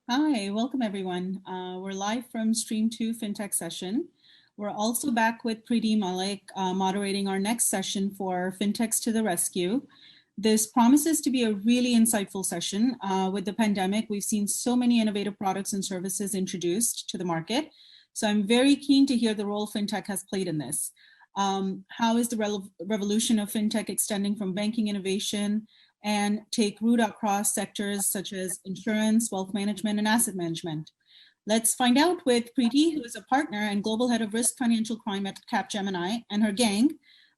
Hi, welcome everyone. We're live from Stream2 FinTech session. We're also back with Preeti Malik moderating our next session for FinTechs to the Rescue. This promises to be a really insightful session. With the pandemic, we've seen so many innovative products and services introduced to the market. So I'm very keen to hear the role FinTech has played in this. How is the revolution of FinTech extending from banking innovation and take root across sectors such as insurance, wealth management, and asset management? Let's find out with Preeti, who is a partner and global head of risk financial crime at Capgemini, and her gang,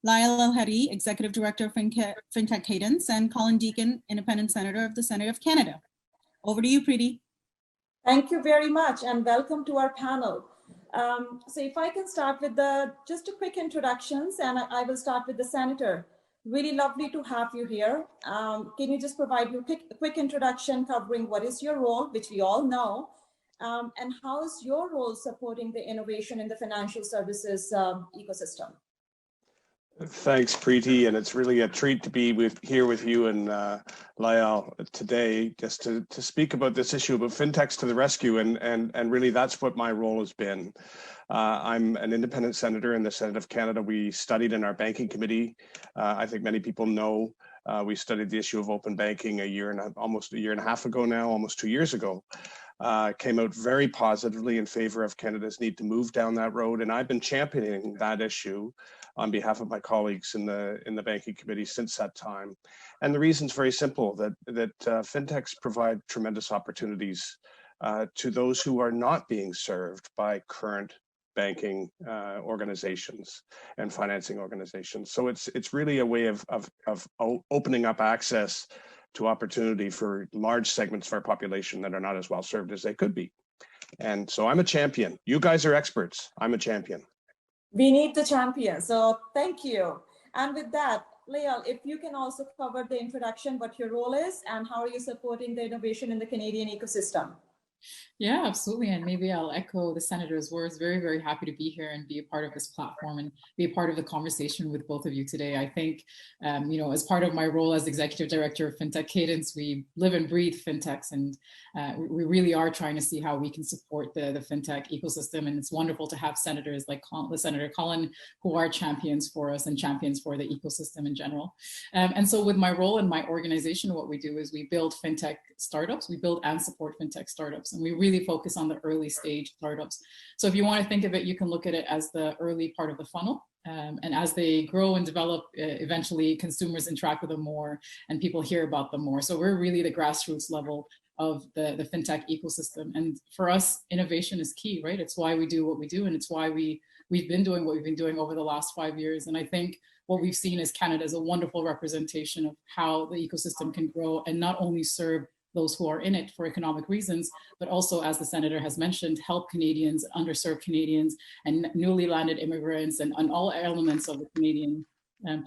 Lael El-Hadi, executive director of FinTech Cadence, and Colin Deacon, independent senator of the Senate of Canada. Over to you, Preeti. Thank you very much, and welcome to our panel. So if I can start with just a quick introductions, and I will start with the senator. Really lovely to have you here. Can you just provide your quick introduction covering what is your role, which we all know, and how is your role supporting the innovation in the financial services ecosystem? Thanks, Preeti, and it's really a treat to be here with you and Lael today, just to speak about this issue about fintechs to the rescue, and really that's what my role has been. I'm an independent senator in the Senate of Canada. We studied in our banking committee. I think many people know we studied the issue of open banking almost a year and a half ago now, almost 2 years ago. Came out very positively in favor of Canada's need to move down that road, and I've been championing that issue on behalf of my colleagues in the banking committee since that time. And the reason's very simple, that fintechs provide tremendous opportunities to those who are not being served by current banking organizations and financing organizations. So it's really a way of opening up access to opportunity for large segments of our population that are not as well served as they could be. And so I'm a champion. You guys are experts. I'm a champion. We need the champion. So thank you. And with that, Lael, if you can also cover the introduction, what your role is and how are you supporting the innovation in the Canadian ecosystem? Yeah, absolutely. And maybe I'll echo the senator's words. Very, very happy to be here and be a part of this platform and be a part of the conversation with both of you today. I think, as part of my role as executive director of FinTech Cadence, we live and breathe fintechs, and we really are trying to see how we can support the fintech ecosystem. And it's wonderful to have senators like the Senator Colin, who are champions for us and champions for the ecosystem in general. And so with my role and my organization, what we do is we build fintech startups. We build and support fintech startups. And we really focus on the early stage startups. So if you want to think of it, you can look at it as the early part of the funnel. And as they grow and develop, eventually consumers interact with them more and people hear about them more. So we're really the grassroots level of the fintech ecosystem. And for us, innovation is key, right? It's why we do what we do. And it's why we've been doing what we've been doing over the last 5 years. And I think what we've seen is Canada is a wonderful representation of how the ecosystem can grow and not only serve those who are in it for economic reasons, but also, as the senator has mentioned, help Canadians, underserved Canadians, and newly landed immigrants, and all elements of the Canadian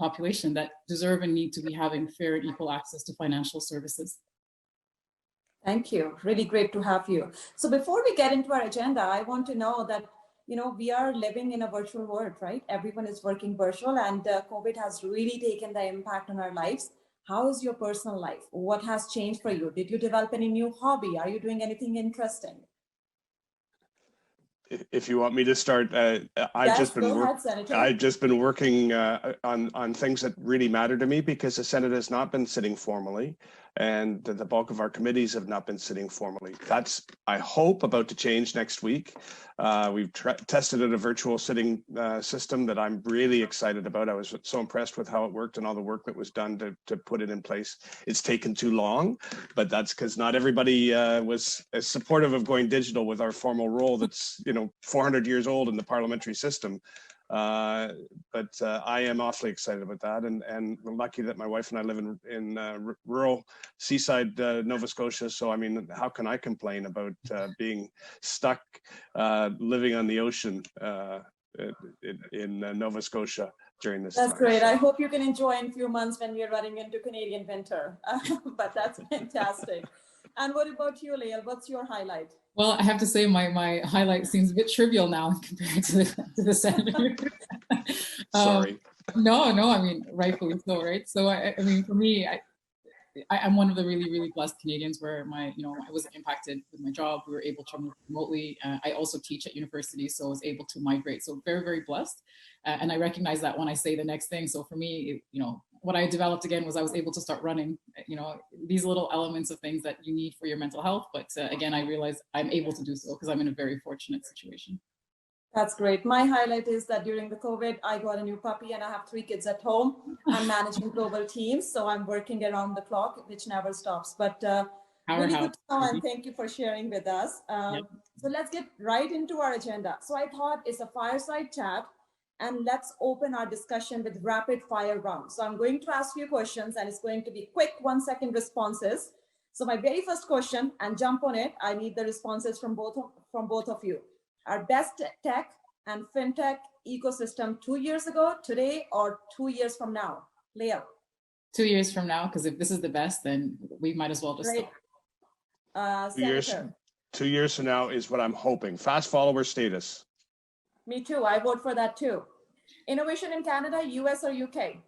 population that deserve and need to be having fair and equal access to financial services. Thank you. Really great to have you. So before we get into our agenda, I want to know that we are living in a virtual world, right? Everyone is working virtual, and COVID has really taken the impact on our lives. How is your personal life? What has changed for you? Did you develop any new hobby? Are you doing anything interesting? If you want me to start, I've just been working on things that really matter to me, because the Senate has not been sitting formally, and the bulk of our committees have not been sitting formally. That's, I hope, about to change next week. We've tested a virtual sitting system that I'm really excited about. I was so impressed with how it worked and all the work that was done to put it in place. It's taken too long, but that's because not everybody was as supportive of going digital with our formal role that's 400 years old in the parliamentary system. But I am awfully excited about that, and we're lucky that my wife and I live in rural seaside Nova Scotia. So I mean, how can I complain about being stuck living on the ocean in Nova Scotia during this time? That's great. I hope you can enjoy in a few months when we're running into Canadian winter. But that's fantastic. And what about you, Lael? What's your highlight? Well, I have to say my highlight seems a bit trivial now compared to the senator. Sorry. No, I mean, rightfully so, right? So, I mean, for me, I'm one of the really, really blessed Canadians where I wasn't impacted with my job. We were able to move remotely. I also teach at university, so I was able to migrate. So very, very blessed. And I recognize that when I say the next thing. So for me, what I developed again was I was able to start running, these little elements of things that you need for your mental health. But again, I realized I'm able to do so because I'm in a very fortunate situation. That's great. My highlight is that during the COVID, I got a new puppy and I have 3 kids at home. I'm managing global teams, so I'm working around the clock, which never stops. But really good to know, and thank you for sharing with us. So let's get right into our agenda. So I thought it's a fireside chat, and let's open our discussion with rapid fire round. So I'm going to ask you questions, and it's going to be quick 1-second responses. So my very first question, and jump on it, I need the responses from both of you. Our best tech and fintech ecosystem 2 years ago, today, or 2 years from now? Leo. 2 years from now, because if this is the best, then we might as well just stop. 2 years from now is what I'm hoping. Fast follower status. Me too. I vote for that too. Innovation in Canada, US or UK?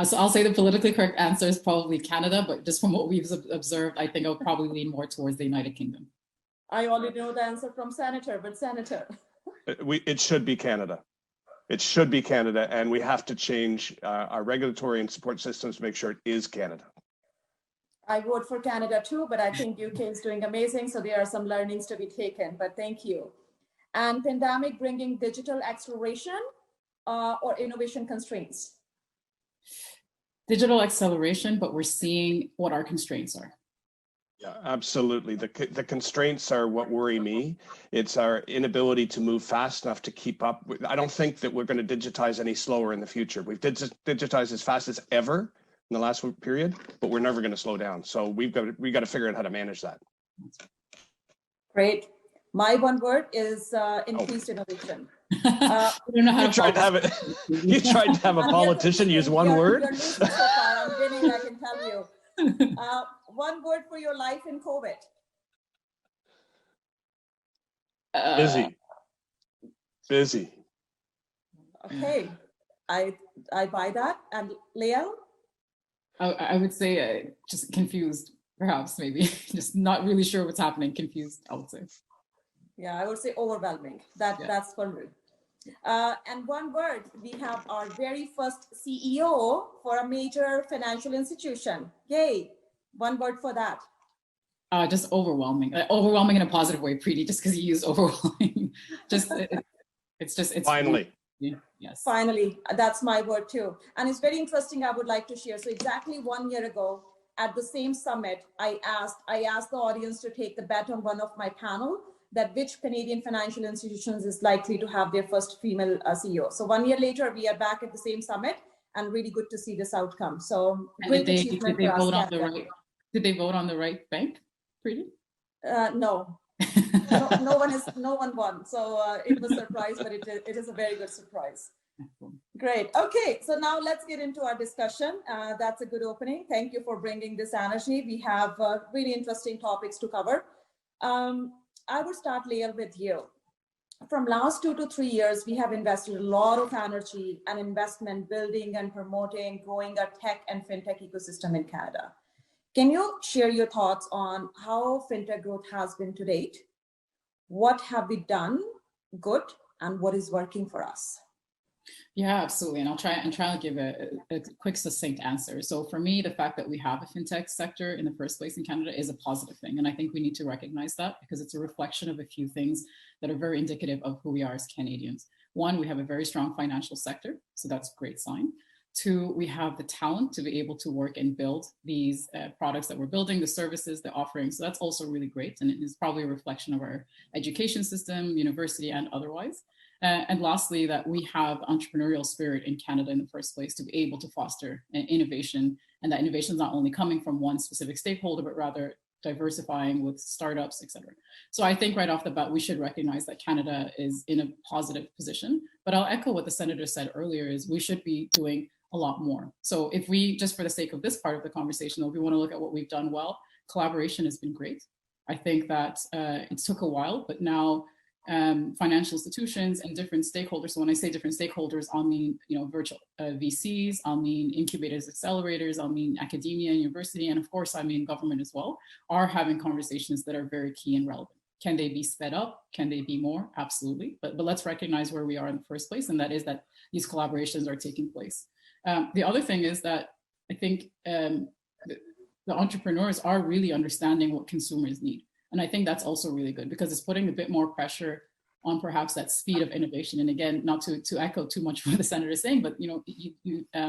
So I'll say the politically correct answer is probably Canada, but just from what we've observed, I think I'll probably lean more towards the United Kingdom. I already know the answer from Senator, but Senator. It should be Canada. It should be Canada, and we have to change our regulatory and support systems to make sure it is Canada. I vote for Canada too, but I think UK is doing amazing, so there are some learnings to be taken, but thank you. And pandemic bringing digital acceleration or innovation constraints? Digital acceleration, but we're seeing what our constraints are. Yeah, absolutely. The constraints are what worry me. It's our inability to move fast enough to keep up. I don't think that we're going to digitize any slower in the future. We've digitized as fast as ever in the last period, but we're never going to slow down. So we've got to figure out how to manage that. Great. My one word is increased innovation. You tried to have a politician use one word? You're losing so far. I'm winning, I can tell you. One word for your life in COVID. Busy. Okay, I buy that. And Leo? I would say just confused, perhaps, maybe. Just not really sure what's happening. Confused, I would say. Yeah, I would say overwhelming. That's for me. And one word, we have our very first CEO for a major financial institution. Yay. One word for that. Just overwhelming. Overwhelming in a positive way, Preeti, just because you used overwhelming. It's finally. Yes. Finally, that's my word too. And it's very interesting, I would like to share. So exactly 1 year ago at the same summit, I asked the audience to take the bet on one of my panel that which Canadian financial institutions is likely to have their first female CEO. So 1 year later, we are back at the same summit, and really good to see this outcome. So great achievement for us. Did they vote on the right bank, Preeti? No. No one won. So it was a surprise, but it is a very good surprise. Great. Okay, so now let's get into our discussion. That's a good opening. Thank you for bringing this energy. We have really interesting topics to cover. I would start, Lael, with you. From last 2 to 3 years, we have invested a lot of energy and investment building and promoting, growing our tech and fintech ecosystem in Canada. Can you share your thoughts on how fintech growth has been to date? What have we done good, and what is working for us? Yeah, absolutely. And I'll try to give a quick, succinct answer. So for me, the fact that we have a fintech sector in the first place in Canada is a positive thing. And I think we need to recognize that because it's a reflection of a few things that are very indicative of who we are as Canadians. One, we have a very strong financial sector. So that's a great sign. Two, we have the talent to be able to work and build these products that we're building, the services, the offerings. So that's also really great. And it is probably a reflection of our education system, university, and otherwise. And lastly, that we have entrepreneurial spirit in Canada in the first place to be able to foster innovation, and that innovation is not only coming from one specific stakeholder, but rather diversifying with startups, et cetera. So I think right off the bat, we should recognize that Canada is in a positive position. But I'll echo what the Senator said earlier, is we should be doing a lot more. So if we, just for the sake of this part of the conversation, if we want to look at what we've done well, collaboration has been great. I think that it took a while, but now financial institutions and different stakeholders. So when I say different stakeholders, I'll mean, virtual VCs, I'll mean incubators, accelerators, I'll mean academia and university, and of course, I mean government as well, are having conversations that are very key and relevant. Can they be sped up? Can they be more? Absolutely. But let's recognize where we are in the first place, and that is that these collaborations are taking place. The other thing is that I think the entrepreneurs are really understanding what consumers need. And I think that's also really good because it's putting a bit more pressure on perhaps that speed of innovation. And again, not to echo too much what the senator is saying, but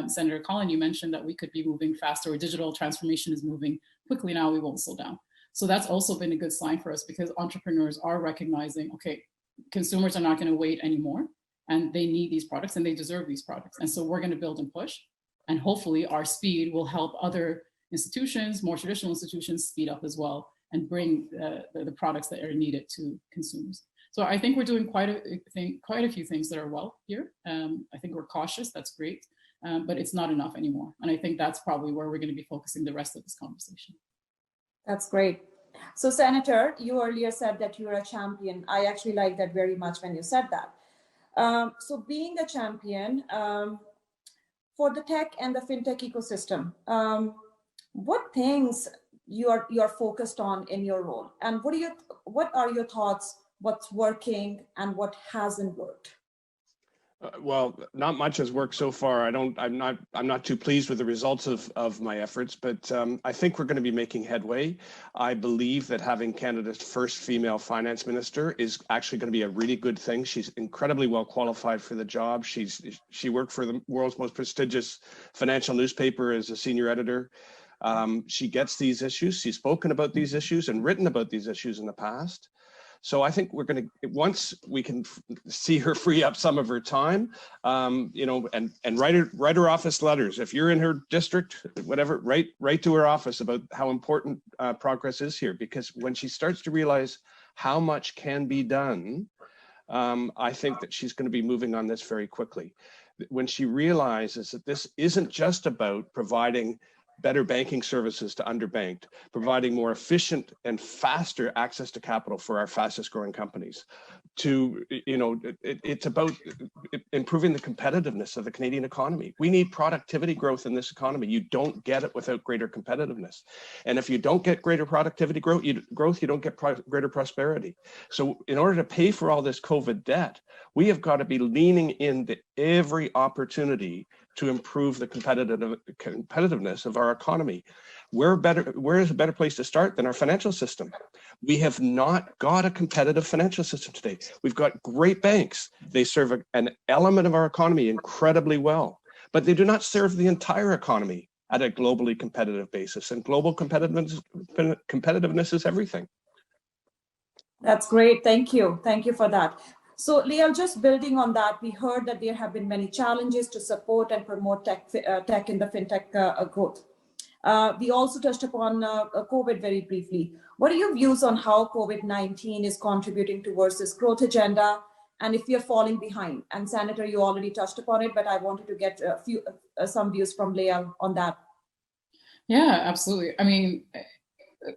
Senator Collin, you mentioned that we could be moving faster, or digital transformation is moving quickly now, we won't slow down. So that's also been a good sign for us because entrepreneurs are recognizing, okay, consumers are not going to wait anymore and they need these products and they deserve these products. And so we're going to build and push. And hopefully our speed will help other institutions, more traditional institutions, speed up as well and bring the products that are needed to consumers. So I think we're doing quite a few things that are well here. I think we're cautious, that's great, but it's not enough anymore. And I think that's probably where we're going to be focusing the rest of this conversation. That's great. So Senator, you earlier said that you're a champion. I actually like that very much when you said that. So being a champion for the tech and the fintech ecosystem, what things you're focused on in your role, and what are your thoughts? What's working and what hasn't worked? Well, not much has worked so far. I'm not too pleased with the results of my efforts, but I think we're going to be making headway. I believe that having Canada's first female finance minister is actually going to be a really good thing. She's incredibly well qualified for the job. She worked for the world's most prestigious financial newspaper as a senior editor. She gets these issues. She's spoken about these issues and written about these issues in the past. So I think we're going to, once we can see her free up some of her time, and write her office letters. If you're in her district, whatever, write to her office about how important progress is here. Because when she starts to realize how much can be done, I think that she's going to be moving on this very quickly. When she realizes that this isn't just about providing better banking services to underbanked, providing more efficient and faster access to capital for our fastest growing companies. It's about improving the competitiveness of the Canadian economy. We need productivity growth in this economy. You don't get it without greater competitiveness. And if you don't get greater productivity growth, you don't get greater prosperity. So in order to pay for all this COVID debt, we have got to be leaning into every opportunity to improve the competitiveness of our economy. Where is a better place to start than our financial system? We have not got a competitive financial system today. We've got great banks. They serve an element of our economy incredibly well, but they do not serve the entire economy at a globally competitive basis. And global competitiveness is everything. That's great. Thank you. Thank you for that. So Leah, just building on that, we heard that there have been many challenges to support and promote tech in the fintech growth. We also touched upon COVID very briefly. What are your views on how COVID-19 is contributing towards this growth agenda, and if we are falling behind? And Senator, you already touched upon it, but I wanted to get some views from Leah on that. Yeah, absolutely. I mean,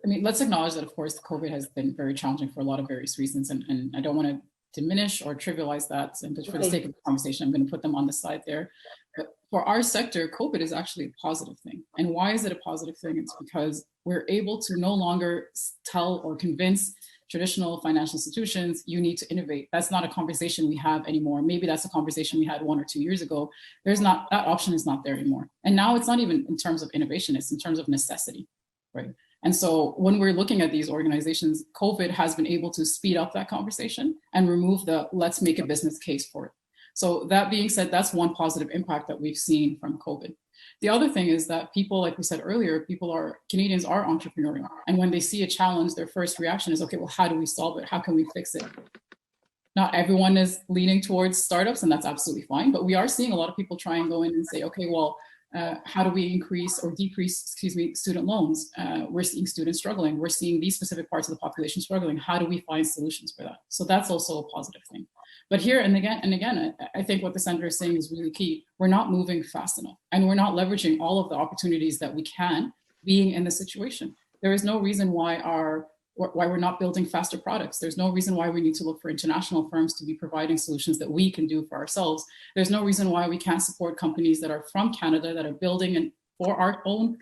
let's acknowledge that, of course, COVID has been very challenging for a lot of various reasons, and I don't want to diminish or trivialize that. And for the sake of the conversation, I'm going to put them on the side there. But for our sector, COVID is actually a positive thing. And why is it a positive thing? It's because we're able to no longer tell or convince traditional financial institutions, you need to innovate. That's not a conversation we have anymore. Maybe that's a conversation we had 1 or 2 years ago. That option is not there anymore. And now it's not even in terms of innovation, it's in terms of necessity, right? And so when we're looking at these organizations, COVID has been able to speed up that conversation and remove the let's make a business case for it. So that being said, that's one positive impact that we've seen from COVID. The other thing is that people, like we said earlier, Canadians are entrepreneurial. And when they see a challenge, their first reaction is, okay, well, how do we solve it? How can we fix it? Not everyone is leaning towards startups, and that's absolutely fine. But we are seeing a lot of people try and go in and say, okay, well, how do we increase or decrease, student loans? We're seeing students struggling. We're seeing these specific parts of the population struggling. How do we find solutions for that? So that's also a positive thing. But here and again, I think what the senator is saying is really key. We're not moving fast enough, and we're not leveraging all of the opportunities that we can being in the situation. There is no reason why our why we're not building faster products. There's no reason why we need to look for international firms to be providing solutions that we can do for ourselves. There's no reason why we can't support companies that are from Canada that are building and for our own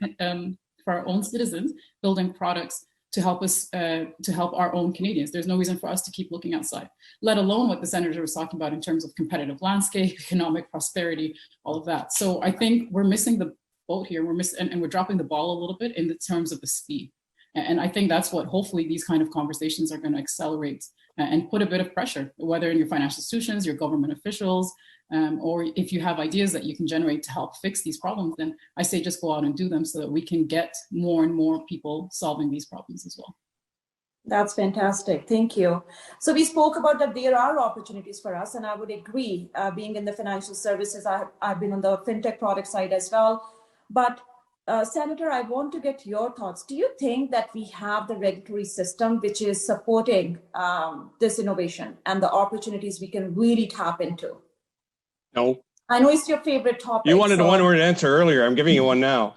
citizens, building products to help us, to help our own Canadians. There's no reason for us to keep looking outside, let alone what the senator was talking about in terms of competitive landscape, economic prosperity, all of that. So I think we're missing the boat here. And we're dropping the ball a little bit in the terms of the speed. And I think that's what hopefully these kind of conversations are going to accelerate and put a bit of pressure, whether in your financial institutions, your government officials, or if you have ideas that you can generate to help fix these problems, then I say just go out and do them so that we can get more and more people solving these problems as well. That's fantastic. Thank you. So we spoke about that there are opportunities for us, and I would agree, being in the financial services, I've been on the fintech product side as well. But Senator, I want to get your thoughts. Do you think that we have the regulatory system which is supporting this innovation and the opportunities we can really tap into? No. I know it's your favorite topic. You wanted a one-word answer earlier. I'm giving you one now.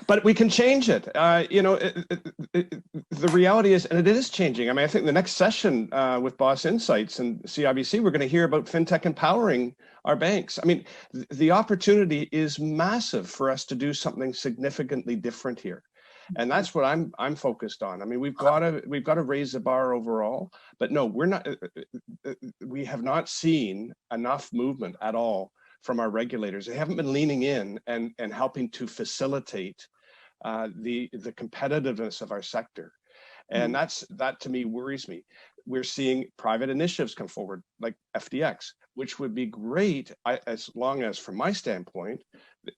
But we can change it. The reality is, and it is changing. I mean, I think the next session with Boss Insights and CIBC, we're going to hear about fintech empowering our banks. I mean, the opportunity is massive for us to do something significantly different here. And that's what I'm focused on. I mean, we've got to raise the bar overall, but no, we have not seen enough movement at all from our regulators. They haven't been leaning in and helping to facilitate the competitiveness of our sector. And that to me worries me. We're seeing private initiatives come forward like FDX, which would be great as long as, from my standpoint,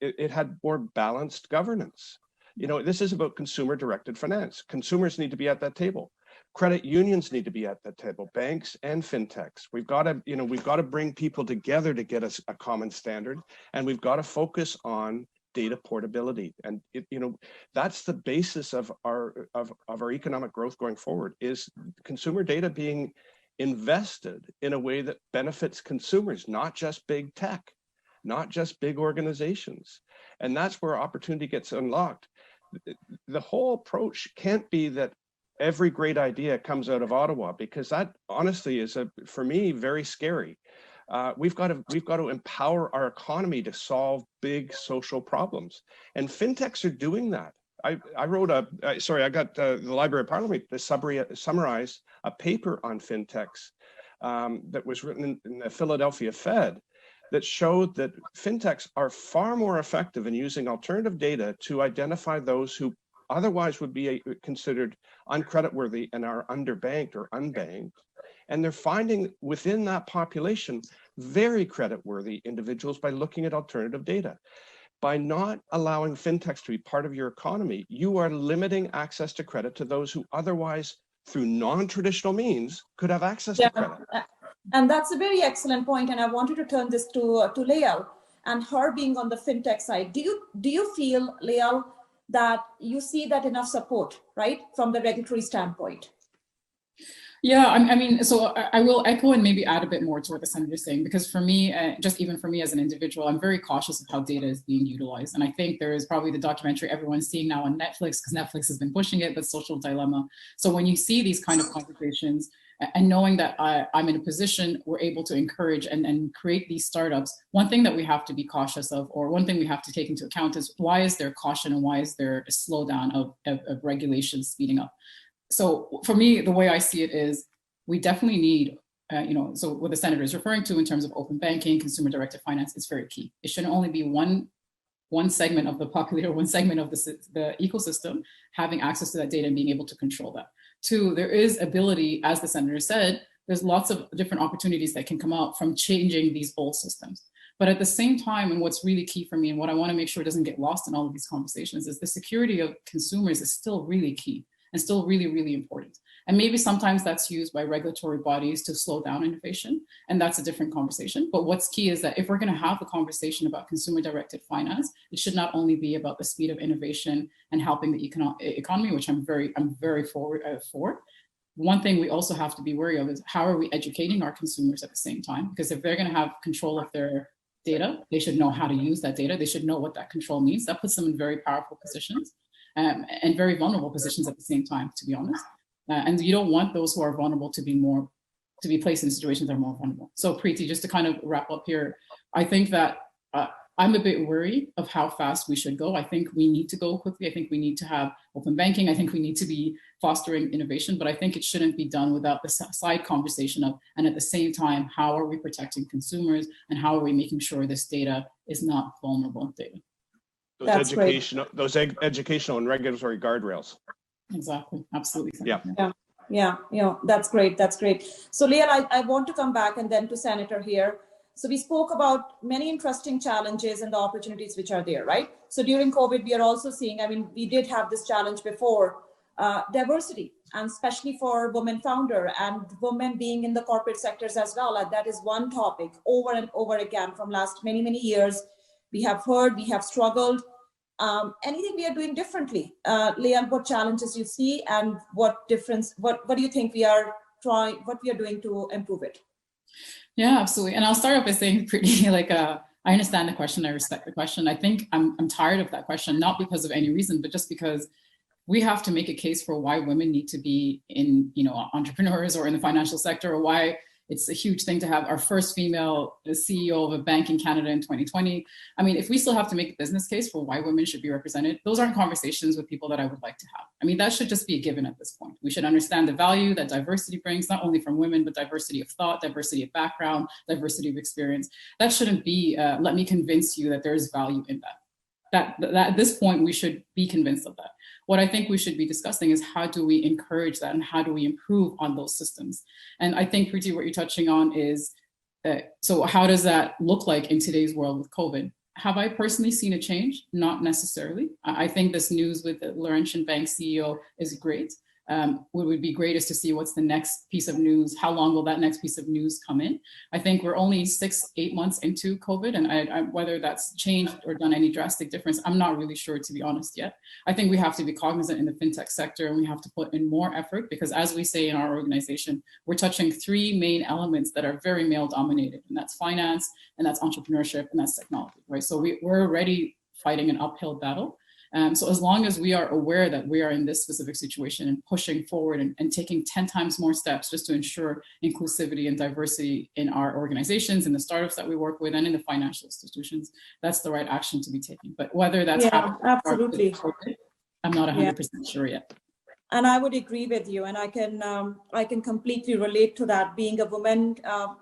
it had more balanced governance. This is about consumer-directed finance. Consumers need to be at that table. Credit unions need to be at that table. Banks and fintechs. We've got to bring people together to get us a common standard, and we've got to focus on data portability. And that's the basis of our economic growth going forward, is consumer data being invested in a way that benefits consumers, not just big tech, not just big organizations. And that's where opportunity gets unlocked. The whole approach can't be that every great idea comes out of Ottawa, because that honestly is, for me, very scary. We've got to empower our economy to solve big social problems, and fintechs are doing that. I got the Library of Parliament to summarize a paper on fintechs that was written in the Philadelphia Fed that showed that fintechs are far more effective in using alternative data to identify those who otherwise would be considered uncreditworthy and are underbanked or unbanked. And they're finding within that population very creditworthy individuals by looking at alternative data. By not allowing fintechs to be part of your economy, you are limiting access to credit to those who otherwise, through non-traditional means, could have access to credit. And that's a very excellent point. And I wanted to turn this to Lael, and her being on the fintech side. Do you feel, Lael, that you see that enough support, right, from the regulatory standpoint? Yeah, I mean, so I will echo and maybe add a bit more to what the senator is saying, because for me, just even for me as an individual, I'm very cautious of how data is being utilized. And I think there is probably the documentary everyone's seeing now on Netflix, because Netflix has been pushing it, but Social Dilemma. So when you see these kind of conversations, and knowing that I'm in a position, we're able to encourage and create these startups, one thing that we have to be cautious of, or one thing we have to take into account, is why is there caution and why is there a slowdown of regulations speeding up? So for me, the way I see it is we definitely need, so what the senator is referring to in terms of open banking, consumer-directed finance is very key. It shouldn't only be one segment of the populator, one segment of the ecosystem having access to that data and being able to control that. Two, there is ability, as the senator said, there's lots of different opportunities that can come out from changing these old systems. But at the same time, and what's really key for me, and what I want to make sure doesn't get lost in all of these conversations, is the security of consumers is still really key and still really, really important. And maybe sometimes that's used by regulatory bodies to slow down innovation, and that's a different conversation. But what's key is that if we're going to have a conversation about consumer-directed finance, it should not only be about the speed of innovation and helping the economy, which I'm very for. One thing we also have to be wary of is how are we educating our consumers at the same time? Because if they're going to have control of their data, they should know how to use that data. They should know what that control means. That puts them in very powerful positions. and very vulnerable positions at the same time, to be honest. And you don't want those who are vulnerable to be placed in situations that are more vulnerable. So Preeti, just to kind of wrap up here, I think that I'm a bit worried of how fast we should go. I think we need to go quickly. I think we need to have open banking. I think we need to be fostering innovation, but I think it shouldn't be done without the side conversation of, and at the same time, how are we protecting consumers and how are we making sure this data is not vulnerable data? Those educational and regulatory guardrails. Exactly, absolutely. Yeah, that's great. That's great. So Leah, I want to come back and then to Senator here. So we spoke about many interesting challenges and the opportunities which are there, right? So during COVID, we are also seeing, I mean, we did have this challenge before, diversity, and especially for women founder and women being in the corporate sectors as well. And that is one topic over and over again from last many, many years. We have heard, we have struggled. Anything we are doing differently? Leah, what challenges you see and what difference, what do you think we are doing to improve it? Yeah, absolutely. And I'll start off by saying pretty I understand the question. I respect the question. I think I'm tired of that question, not because of any reason, but just because we have to make a case for why women need to be in, entrepreneurs or in the financial sector, or why it's a huge thing to have our first female CEO of a bank in Canada in 2020. I mean, if we still have to make a business case for why women should be represented, those aren't conversations with people that I would like to have. I mean, that should just be a given at this point. We should understand the value that diversity brings, not only from women, but diversity of thought, diversity of background, diversity of experience. That shouldn't be, let me convince you that there's value in that. That at this point, we should be convinced of that. What I think we should be discussing is how do we encourage that and how do we improve on those systems? And I think, Preeti, what you're touching on is, so how does that look like in today's world with COVID? Have I personally seen a change? Not necessarily. I think this news with the Laurentian Bank CEO is great. What would be great is to see what's the next piece of news. How long will that next piece of news come in? I think we're only 6-8 months into COVID, and whether that's changed or done any drastic difference, I'm not really sure, to be honest, yet. I think we have to be cognizant in the fintech sector, and we have to put in more effort because, as we say in our organization, we're touching 3 main elements that are very male dominated, and that's finance, and that's entrepreneurship, and that's technology, right? So we're already fighting an uphill battle. So as long as we are aware that we are in this specific situation and pushing forward and taking 10 times more steps just to ensure inclusivity and diversity in our organizations, in the startups that we work with, and in the financial institutions, that's the right action to be taken. But whether that's happening, absolutely, I'm not 100% sure yet. And I would agree with you, and I can completely relate to that. Being a woman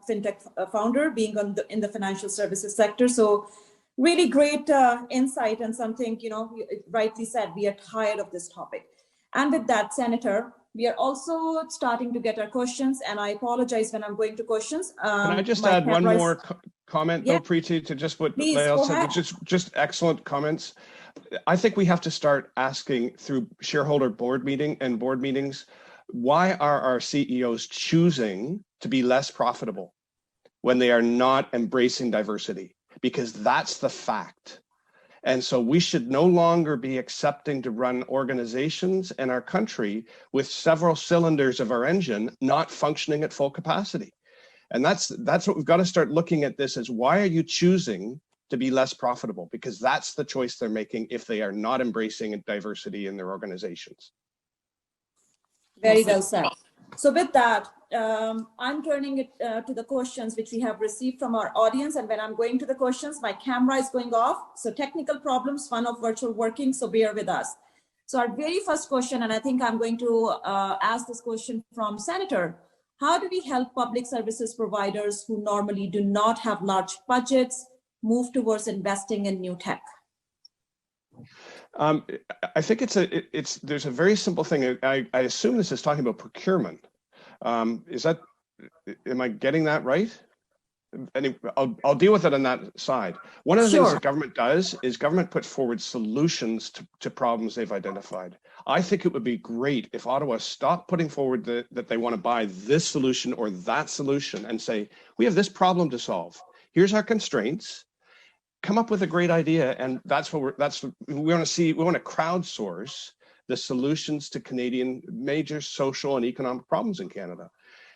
fintech founder, being in the financial services sector, so. Really great insight and something, rightly said, we are tired of this topic. And with that, Senator, we are also starting to get our questions, and I apologize when I'm going to questions. Can I just add one more comment, though, Preeti, to just what Lael said, which is just excellent comments. I think we have to start asking through shareholder board meetings, why are our CEOs choosing to be less profitable when they are not embracing diversity? Because that's the fact. And so we should no longer be accepting to run organizations in our country with several cylinders of our engine not functioning at full capacity. And that's what we've got to start looking at this as, why are you choosing to be less profitable? Because that's the choice they're making if they are not embracing diversity in their organizations. Very well said. So with that, I'm turning it to the questions which we have received from our audience. And when I'm going to the questions, my camera is going off. So technical problems, fun of virtual working, so bear with us. So our very first question, and I think I'm going to ask this question from Senator, how do we help public services providers who normally do not have large budgets move towards investing in new tech? I think there's a very simple thing. I assume this is talking about procurement. Am I getting that right? And I'll deal with it on that side. One of the things that government does is government puts forward solutions to problems they've identified. I think it would be great if Ottawa stopped putting forward that they want to buy this solution or that solution and say, we have this problem to solve. Here's our constraints. Come up with a great idea, and that's what we want to see. We want to crowdsource the solutions to Canadian major social and economic problems in Canada.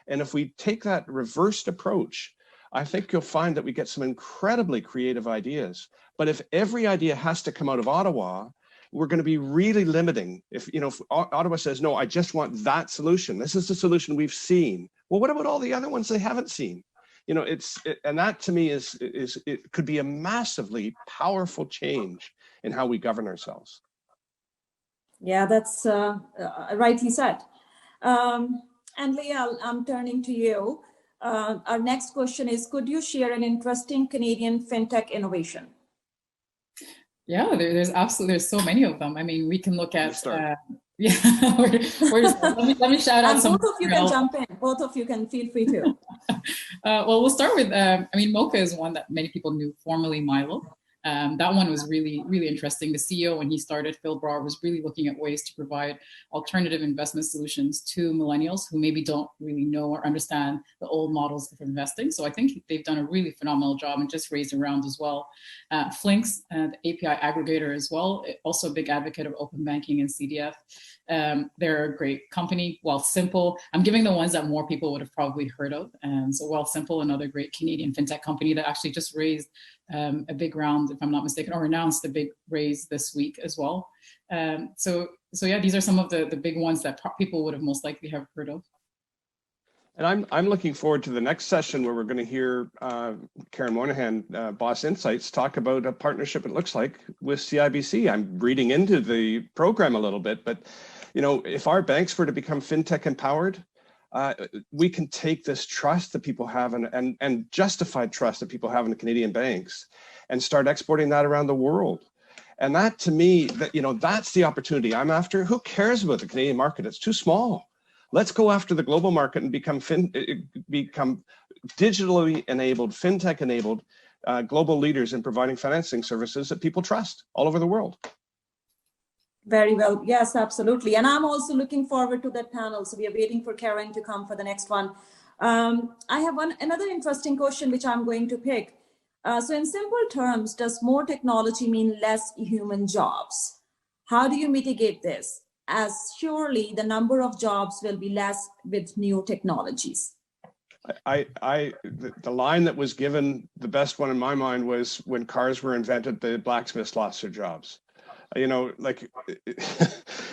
And if we take that reversed approach, I think you'll find that we get some incredibly creative ideas. But if every idea has to come out of Ottawa, we're going to be really limiting. If, you know, if Ottawa says, no, I just want that solution. This is the solution we've seen. Well, what about all the other ones they haven't seen? You know, and that to me it could be a massively powerful change in how we govern ourselves. Yeah, that's rightly said. And Leah, I'm turning to you. Our next question is, could you share an interesting Canadian fintech innovation? Yeah, there's so many of them. I mean, we can look at, yeah, let me shout out and some. Both of you can jump in. Both of you can feel free to. Well, we'll start with, I mean, Mocha is one that many people knew, formerly Milo. That one was really, really interesting. The CEO, when he started, Phil Brar, was really looking at ways to provide alternative investment solutions to millennials who maybe don't really know or understand the old models of investing. So I think they've done a really phenomenal job and just raised a round as well. Flinks, the API aggregator as well, also a big advocate of open banking and CDF. They're a great company. Wealthsimple, I'm giving the ones that more people would have probably heard of. So Wealthsimple, another great Canadian fintech company that actually just raised a big round, if I'm not mistaken, or announced a big raise this week as well. So yeah, these are some of the big ones that people would have most likely have heard of. And I'm looking forward to the next session where we're going to hear Karen Moynihan, Boss Insights, talk about a partnership, it looks like, with CIBC. I'm reading into the program a little bit, but you know, if our banks were to become fintech empowered, we can take this trust that people have and justified trust that people have in the Canadian banks and start exporting that around the world. And that, to me, that, you know, that's the opportunity I'm after. Who cares about the Canadian market? It's too small. Let's go after the global market and become digitally enabled, fintech enabled global leaders in providing financing services that people trust all over the world. Very well. Yes, absolutely. And I'm also looking forward to that panel. So we are waiting for Karen to come for the next one. I have another interesting question, which I'm going to pick. So in simple terms, does more technology mean less human jobs? How do you mitigate this? As surely the number of jobs will be less with new technologies. The line that was given, the best one in my mind, was when cars were invented, the blacksmiths lost their jobs. You know, like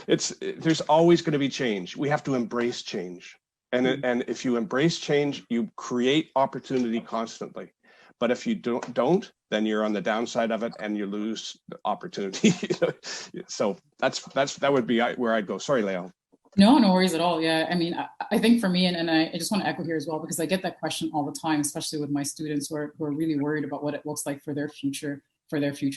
there's always going to be change. We have to embrace change. And if you embrace change, you create opportunity constantly. But if you don't, then you're on the downside of it and you lose the opportunity. So that would be where I'd go. Sorry, Leo. No worries at all. Yeah, I mean, I think for me, and I just want to echo here as well, because I get that question all the time, especially with my students who are really worried about what it looks like for their future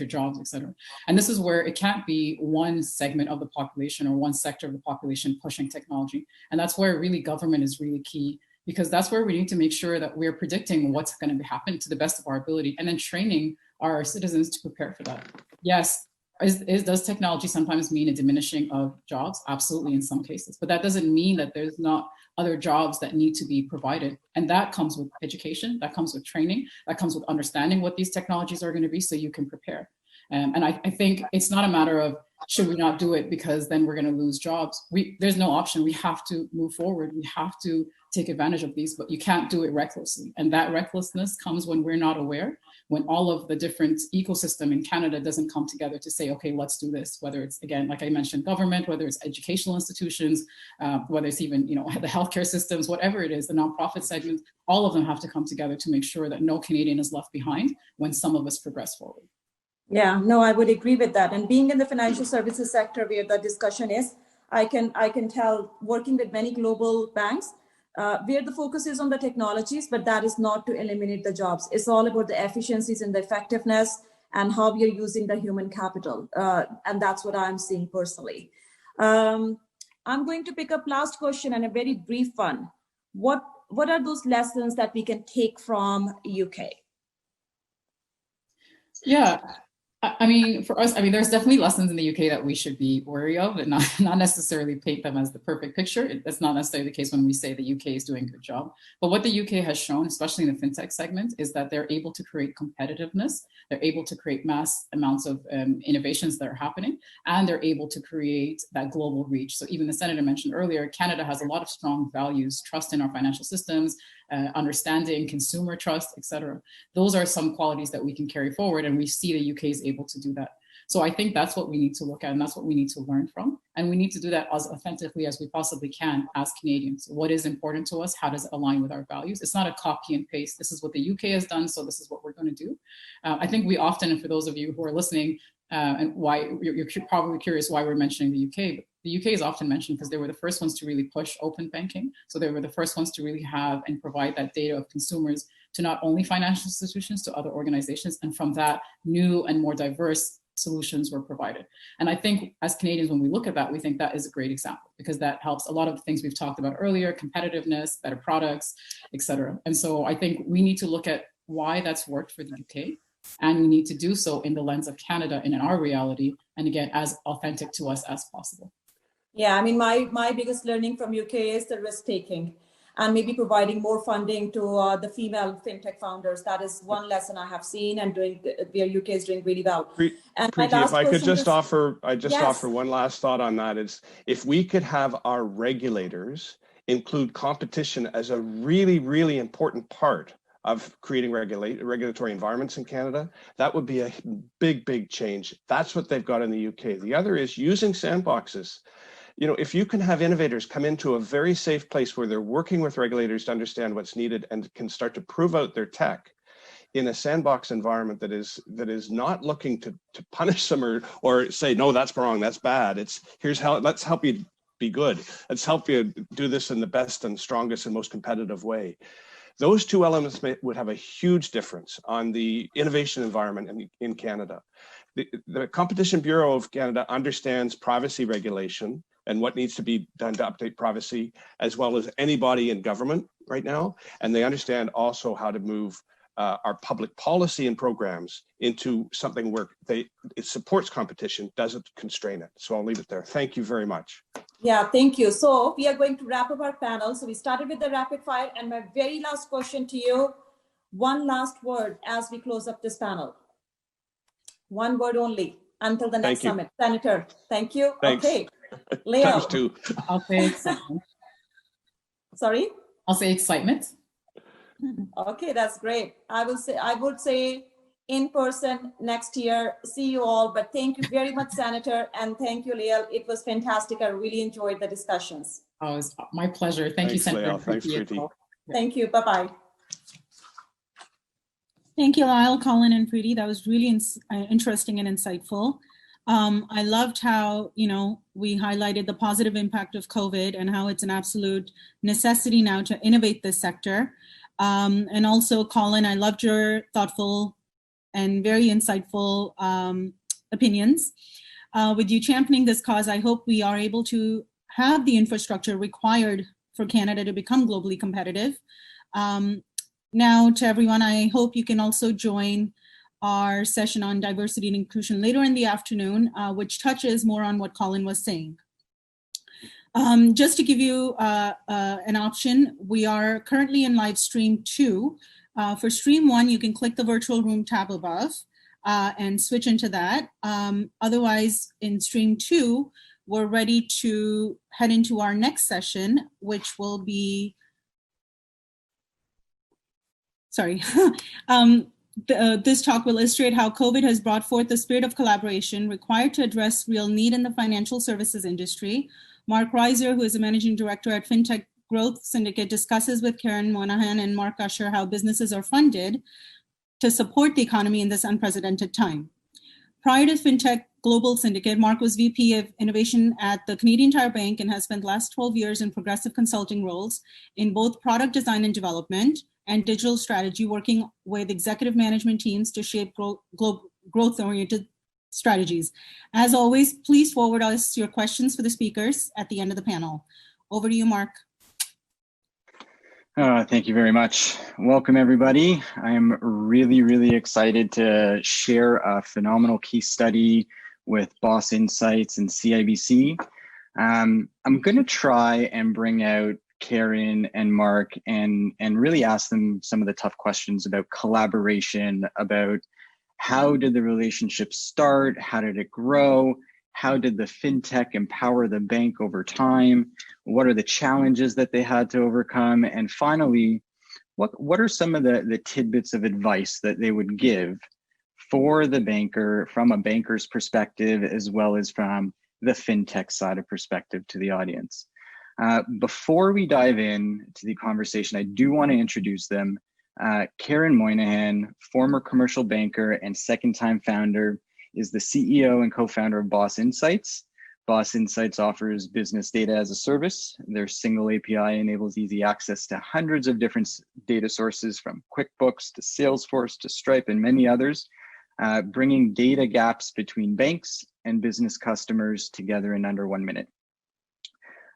jobs, et cetera. And this is where it can't be one segment of the population or one sector of the population pushing technology. And that's where really government is really key, because that's where we need to make sure that we're predicting what's going to happen to the best of our ability and then training our citizens to prepare for that. Yes, does technology sometimes mean a diminishing of jobs? Absolutely, in some cases. But that doesn't mean that there's not other jobs that need to be provided. And that comes with education, that comes with training, that comes with understanding what these technologies are going to be so you can prepare. And I think it's not a matter of should we not do it because then we're going to lose jobs. There's no option. We have to move forward. We have to take advantage of these, but you can't do it recklessly. And that recklessness comes when we're not aware, when all of the different ecosystem in Canada doesn't come together to say, okay, let's do this, whether it's, again, like I mentioned, government, whether it's educational institutions, whether it's even, you know, the healthcare systems, whatever it is, the nonprofit segment, all of them have to come together to make sure that no Canadian is left behind when some of us progress forward. Yeah, no, I would agree with that. And being in the financial services sector where the discussion is, I can tell, working with many global banks, where the focus is on the technologies, but that is not to eliminate the jobs. It's all about the efficiencies and the effectiveness and how we are using the human capital. And that's what I'm seeing personally. I'm going to pick up last question and a very brief one. What are those lessons that we can take from UK? Yeah. I mean, for us, I mean, there's definitely lessons in the UK that we should be wary of and not necessarily paint them as the perfect picture. That's not necessarily the case when we say the UK is doing a good job. But what the UK has shown, especially in the fintech segment, is that they're able to create competitiveness. They're able to create mass amounts of innovations that are happening, and they're able to create that global reach. So even the Senator mentioned earlier, Canada has a lot of strong values, trust in our financial systems, understanding, consumer trust, et cetera. Those are some qualities that we can carry forward, and we see the UK is able to do that. So I think that's what we need to look at, and that's what we need to learn from. And we need to do that as authentically as we possibly can as Canadians. What is important to us? How does it align with our values? It's not a copy and paste. This is what the UK has done, so this is what we're going to do. I think we often, and for those of you who are listening, and why you're probably curious why we're mentioning the UK, but the UK is often mentioned because they were the first ones to really push open banking. So they were the first ones to really have and provide that data of consumers to not only financial institutions, to other organizations. And from that, new and more diverse solutions were provided. And I think as Canadians, when we look at that, we think that is a great example, because that helps a lot of the things we've talked about earlier: competitiveness, better products, et cetera. And so I think we need to look at why that's worked for the UK. And we need to do so in the lens of Canada and in our reality, and again, as authentic to us as possible. Yeah, I mean, my biggest learning from UK is the risk taking, and maybe providing more funding to the female fintech founders. That is one lesson I have seen, and where UK is doing really well. And Preeti, if I could just offer Yes. one last thought on that, is if we could have our regulators include competition as a really, really important part of creating regulatory environments in Canada, that would be a big, big change. That's what they've got in the UK. The other is using sandboxes. You know, if you can have innovators come into a very safe place where they're working with regulators to understand what's needed and can start to prove out their tech in a sandbox environment that is not looking to punish them or say, no, that's wrong, that's bad. It's here's how, let's help you be good. Let's help you do this in the best and strongest and most competitive way. Those two elements would have a huge difference on the innovation environment in Canada. The Competition Bureau of Canada understands privacy regulation and what needs to be done to update privacy, as well as anybody in government right now. And they understand also how to move our public policy and programs into something where it supports competition, doesn't constrain it. So I'll leave it there. Thank you very much. Yeah, thank you. So we are going to wrap up our panel. So we started with the rapid fire, and my very last question to you, one last word as we close up this panel. One word only until the next summit. Senator, thank you. Thanks. Okay. Leo. Times two. I'll say excitement. Sorry? I'll say excitement. Okay, that's great. I would say in person next year. See you all. But thank you very much, Senator. And thank you, Leo. It was fantastic. I really enjoyed the discussions. Oh, it was my pleasure. Thank you, Senator. Leo. Thanks, Preeti. Thank you. Bye-bye. Thank you, Lyle, Colin, and Preeti. That was really interesting and insightful. I loved how, we highlighted the positive impact of COVID and how it's an absolute necessity now to innovate this sector. And also, Colin, I loved your thoughtful and very insightful opinions. With you championing this cause, I hope we are able to have the infrastructure required for Canada to become globally competitive. Now, to everyone, I hope you can also join our session on diversity and inclusion later in the afternoon, which touches more on what Colin was saying. Just to give you an option, we are currently in live stream 2. For stream 1, you can click the virtual room tab above and switch into that. Otherwise, in stream 2, we're ready to head into our next session, which will be, this talk will illustrate how COVID has brought forth the spirit of collaboration required to address real need in the financial services industry. Mark Reiser, who is a managing director at FinTech Growth Syndicate, discusses with Karen Moynihan and Mark Usher how businesses are funded to support the economy in this unprecedented time. Prior to FinTech Global Syndicate, Mark was VP of Innovation at the Canadian Tire Bank and has spent the last 12 years in progressive consulting roles in both product design and development and digital strategy, working with executive management teams to shape growth-oriented strategies. As always, please forward us your questions for the speakers at the end of the panel. Over to you, Mark. Thank you very much. Welcome, everybody. I am really, really excited to share a phenomenal case study with Boss Insights and CIBC. I'm going to try and bring out Karen and Mark and really ask them some of the tough questions about collaboration, about how did the relationship start? How did it grow? How did the fintech empower the bank over time? What are the challenges that they had to overcome? And finally, what are some of the tidbits of advice that they would give for the banker from a banker's perspective, as well as from the fintech side of perspective to the audience. Before we dive in to the conversation, I do want to introduce them. Karen Moynihan, former commercial banker and second-time founder, is the CEO and co-founder of Boss Insights. Boss Insights offers business data as a service. Their single API enables easy access to hundreds of different data sources, from QuickBooks to Salesforce to Stripe and many others, bringing data gaps between banks and business customers together in under 1 minute.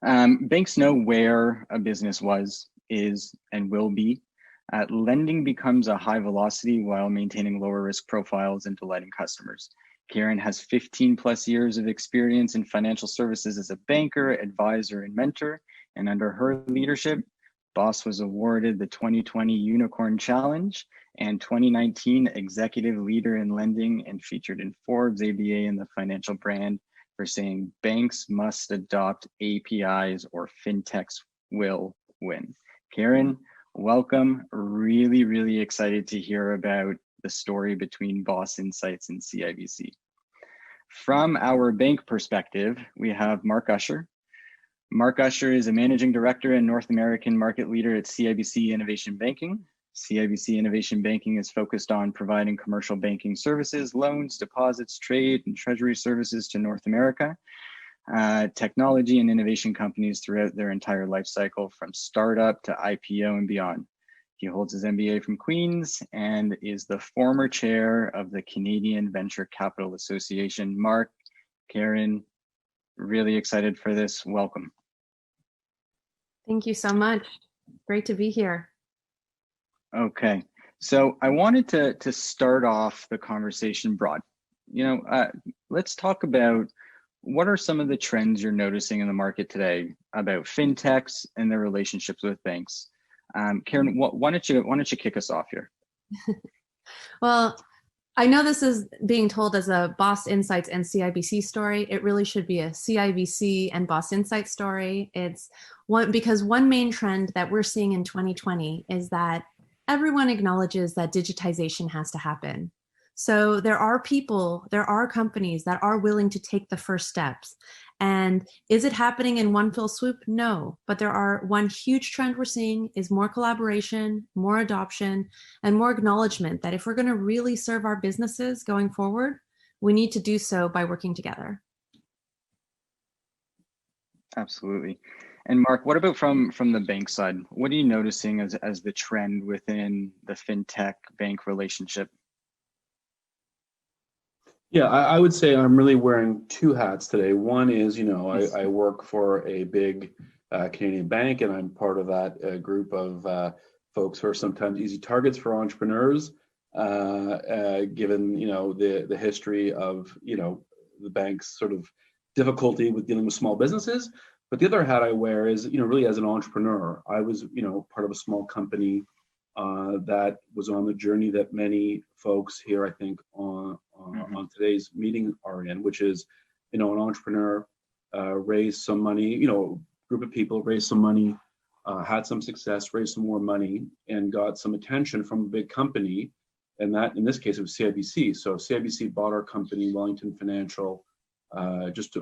Banks know where a business was, is, and will be. Lending becomes a high velocity while maintaining lower risk profiles and delighting customers. Karen has 15 plus years of experience in financial services as a banker, advisor, and mentor. And under her leadership, Boss was awarded the 2020 Unicorn Challenge and 2019 Executive Leader in Lending, and featured in Forbes, ABA, and the Financial Brand for saying banks must adopt APIs or fintechs will win. Karen, welcome. Really, really excited to hear about the story between Boss Insights and CIBC. From our bank perspective, we have Mark Usher. Mark Usher is a managing director and North American market leader at CIBC Innovation Banking. CIBC Innovation Banking is focused on providing commercial banking services, loans, deposits, trade, and treasury services to North America, technology and innovation companies throughout their entire life cycle, from startup to IPO and beyond. He holds his MBA from Queen's and is the former chair of the Canadian Venture Capital Association. Mark, Karen, really excited for this. Welcome. Thank you so much. Great to be here. Okay, so I wanted to start off the conversation broad. Let's talk about what are some of the trends you're noticing in the market today about fintechs and their relationships with banks. Karen, why don't you kick us off here? Well, I know this is being told as a Boss Insights and CIBC story. It really should be a CIBC and Boss Insights story. It's because one main trend that we're seeing in 2020 is that everyone acknowledges that digitization has to happen. So there are people, there are companies that are willing to take the first steps. And is it happening in one fell swoop? No, but one huge trend we're seeing is more collaboration, more adoption, and more acknowledgement that if we're going to really serve our businesses going forward, we need to do so by working together. Absolutely. And Mark, what about from the bank side? What are you noticing as the trend within the fintech bank relationship? Yeah, I would say I'm really wearing two hats today. One is, I work for a big Canadian bank, and I'm part of that group of folks who are sometimes easy targets for entrepreneurs, given, the history of, the bank's sort of difficulty with dealing with small businesses. But the other hat I wear is, really as an entrepreneur. I was, part of a small company that was on the journey that many folks here, I think, on today's meeting are in, which is, an entrepreneur raised some money, group of people raised some money, had some success, raised some more money, and got some attention from a big company. And that, in this case, it was CIBC. So CIBC bought our company, Wellington Financial, just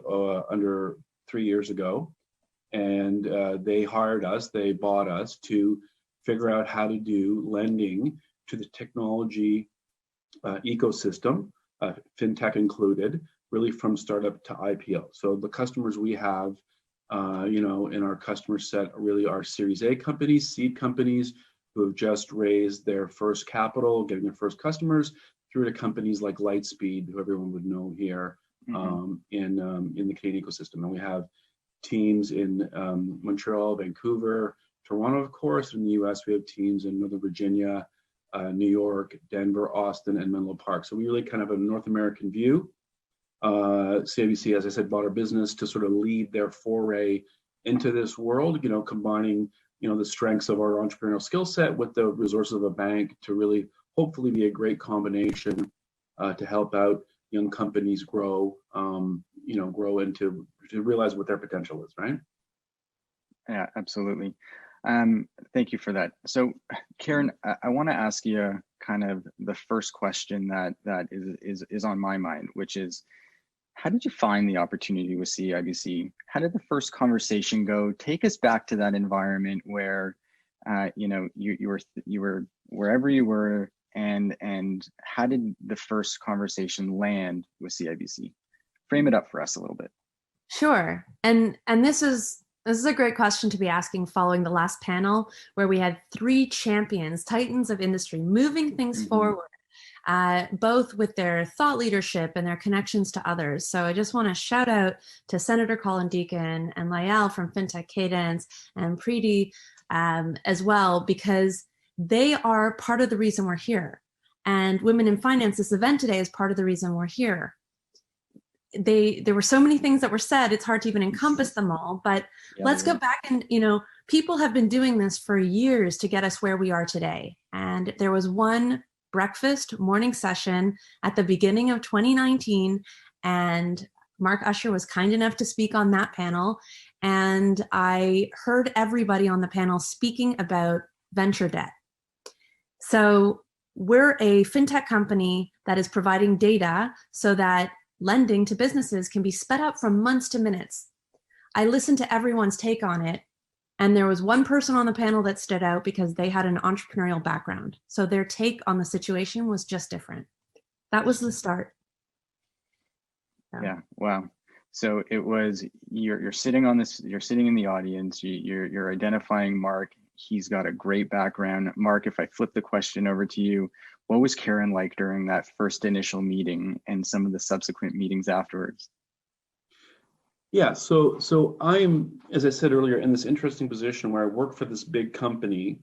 under 3 years ago. And they hired us, they bought us to figure out how to do lending to the technology ecosystem, fintech included, really from startup to IPO. So the customers we have, in our customer set really are Series A companies, seed companies who have just raised their first capital, getting their first customers, through to companies like Lightspeed, who everyone would know here in the Canadian ecosystem. And we have teams in Montreal, Vancouver, Toronto, of course. In the US, we have teams in Northern Virginia, New York, Denver, Austin, and Menlo Park. So we really kind of have a North American view. CIBC, as I said, bought our business to sort of lead their foray into this world, combining, the strengths of our entrepreneurial skill set with the resources of a bank to really hopefully be a great combination to help out young companies grow, grow to realize what their potential is, right? Yeah, absolutely. Thank you for that. So, Karen, I want to ask you kind of the first question that is on my mind, which is, how did you find the opportunity with CIBC? How did the first conversation go? Take us back to that environment where, you were wherever you were, and how did the first conversation land with CIBC? Frame it up for us a little bit. Sure. And this is a great question to be asking following the last panel, where we had 3 champions, titans of industry, moving things forward, both with their thought leadership and their connections to others. So I just want to shout out to Senator Colin Deacon and Lyell from FinTech Cadence and Preeti as well, because they are part of the reason we're here. And Women in Finance, this event today, is part of the reason we're here. There were so many things that were said, it's hard to even encompass them all, but let's go back and, people have been doing this for years to get us where we are today. And there was one breakfast morning session at the beginning of 2019, and Mark Usher was kind enough to speak on that panel. And I heard everybody on the panel speaking about venture debt. So we're a fintech company that is providing data so that lending to businesses can be sped up from months to minutes. I listened to everyone's take on it, and there was one person on the panel that stood out because they had an entrepreneurial background. So their take on the situation was just different. That was the start. Yeah, wow. So it was, you're sitting on this, you're sitting in the audience, you're identifying Mark. He's got a great background. Mark, if I flip the question over to you, what was Karen like during that first initial meeting and some of the subsequent meetings afterwards? Yeah, so I'm, as I said earlier, in this interesting position where I work for this big company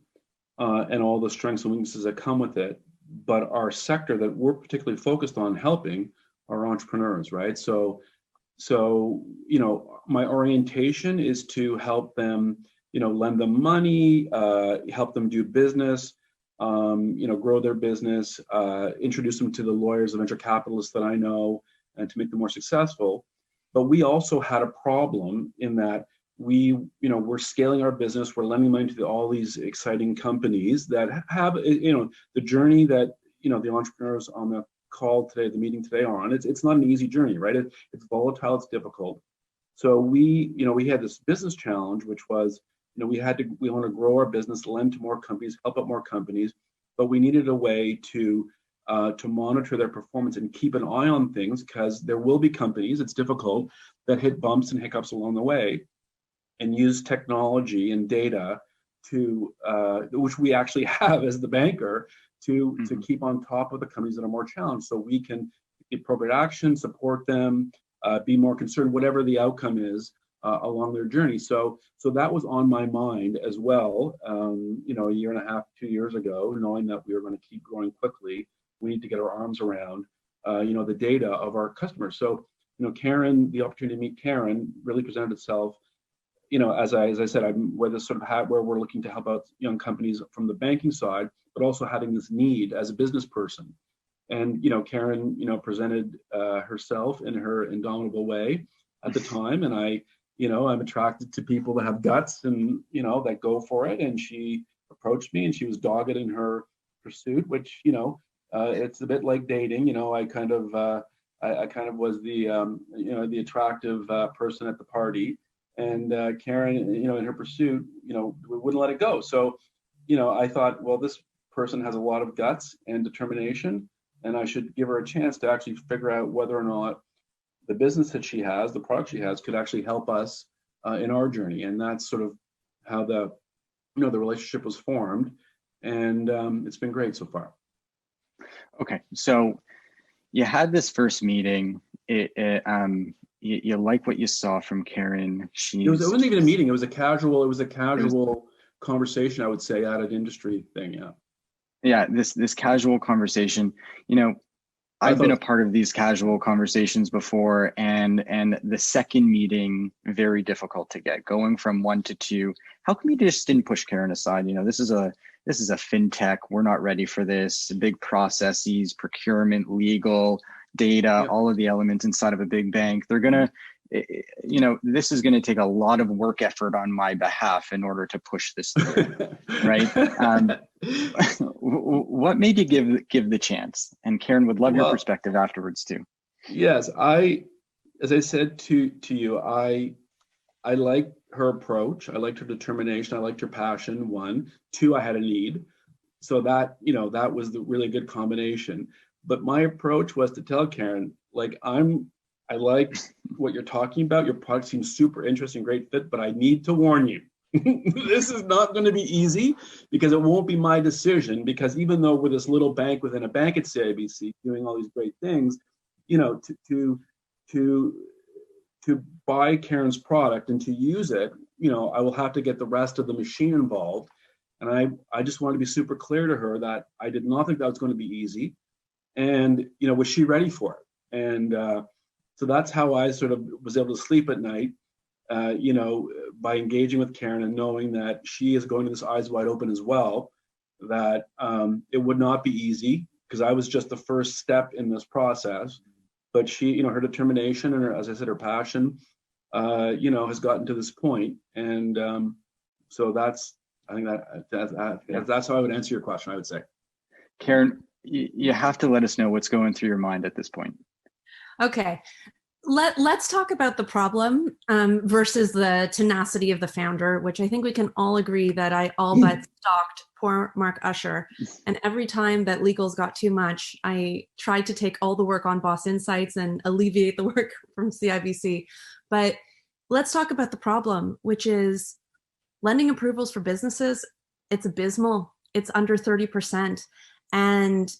and all the strengths and weaknesses that come with it. But our sector that we're particularly focused on helping are entrepreneurs, right? So my orientation is to help them, lend them money, help them do business, grow their business, introduce them to the lawyers, the venture capitalists that I know, and to make them more successful. But we also had a problem in that we're scaling our business, we're lending money to all these exciting companies that have, the journey that, the entrepreneurs on the call today, the meeting today are on. It's not an easy journey, right? It's volatile, it's difficult. So we had this business challenge, which was, we want to grow our business, lend to more companies, help out more companies, but we needed a way to monitor their performance and keep an eye on things, because there will be companies, it's difficult, that hit bumps and hiccups along the way, and use technology and data to, which we actually have as the banker, to keep on top of the companies that are more challenged, so we can take appropriate action, support them, be more concerned, whatever the outcome is along their journey. So that was on my mind as well. A year and a half, 2 years ago, knowing that we were going to keep growing quickly, we need to get our arms around, the data of our customers. So, Karen, the opportunity to meet Karen really presented itself. As I said, I'm where this sort of where we're looking to help out young companies from the banking side, but also having this need as a business person. And Karen, presented herself in her indomitable way at the time, and I'm attracted to people that have guts and that go for it. And she approached me, and she was dogged in her pursuit, which it's a bit like dating. I kind of was the attractive person at the party. And Karen, in her pursuit, wouldn't let it go. So, I thought, well, this person has a lot of guts and determination, and I should give her a chance to actually figure out whether or not the business that she has, the product she has, could actually help us in our journey. And that's sort of how the relationship was formed, and it's been great so far. Okay, so you had this first meeting. You like what you saw from Karen. It wasn't even a meeting. It was a casual conversation, I would say, at an industry thing. Yeah. Yeah. This casual conversation, I've been a part of these casual conversations before, and the second meeting, very difficult to get, going from 1 to 2. How come you just didn't push Karen aside? This is a fintech. We're not ready for this. Big processes, procurement, legal, data, all of the elements inside of a big bank. They're gonna, you know, this is going to take a lot of work effort on my behalf in order to push this through, right? What made you give the chance? And Karen would love your perspective afterwards too. Yes, as I said to you, I liked her approach. I liked her determination. I liked her passion. 1, 2, I had a need. So that, you know, that was the really good combination. But my approach was to tell Karen, like, I like what you're talking about. Your product seems super interesting, great fit, but I need to warn you. This is not going to be easy because it won't be my decision, because even though we're this little bank within a bank at CIBC doing all these great things, you know, to buy Karen's product and to use it, you know, I will have to get the rest of the machine involved. And I just wanted to be super clear to her that I did not think that was going to be easy. And, you know, was she ready for it? And so that's how I sort of was able to sleep at night, you know, by engaging with Karen and knowing that she is going to this eyes wide open as well, that it would not be easy because I was just the first step in this process. But she, you know, her determination and her, as I said, her passion, you know, has gotten to this point. And so I think that's how I would answer your question, I would say. Karen, you have to let us know what's going through your mind at this point. Okay, let's talk about the problem versus the tenacity of the founder, which I think we can all agree that I all but stalked poor Mark Usher. And every time that legals got too much, I tried to take all the work on Boss Insights and alleviate the work from CIBC. But let's talk about the problem, which is lending approvals for businesses. It's abysmal. It's under 30%. And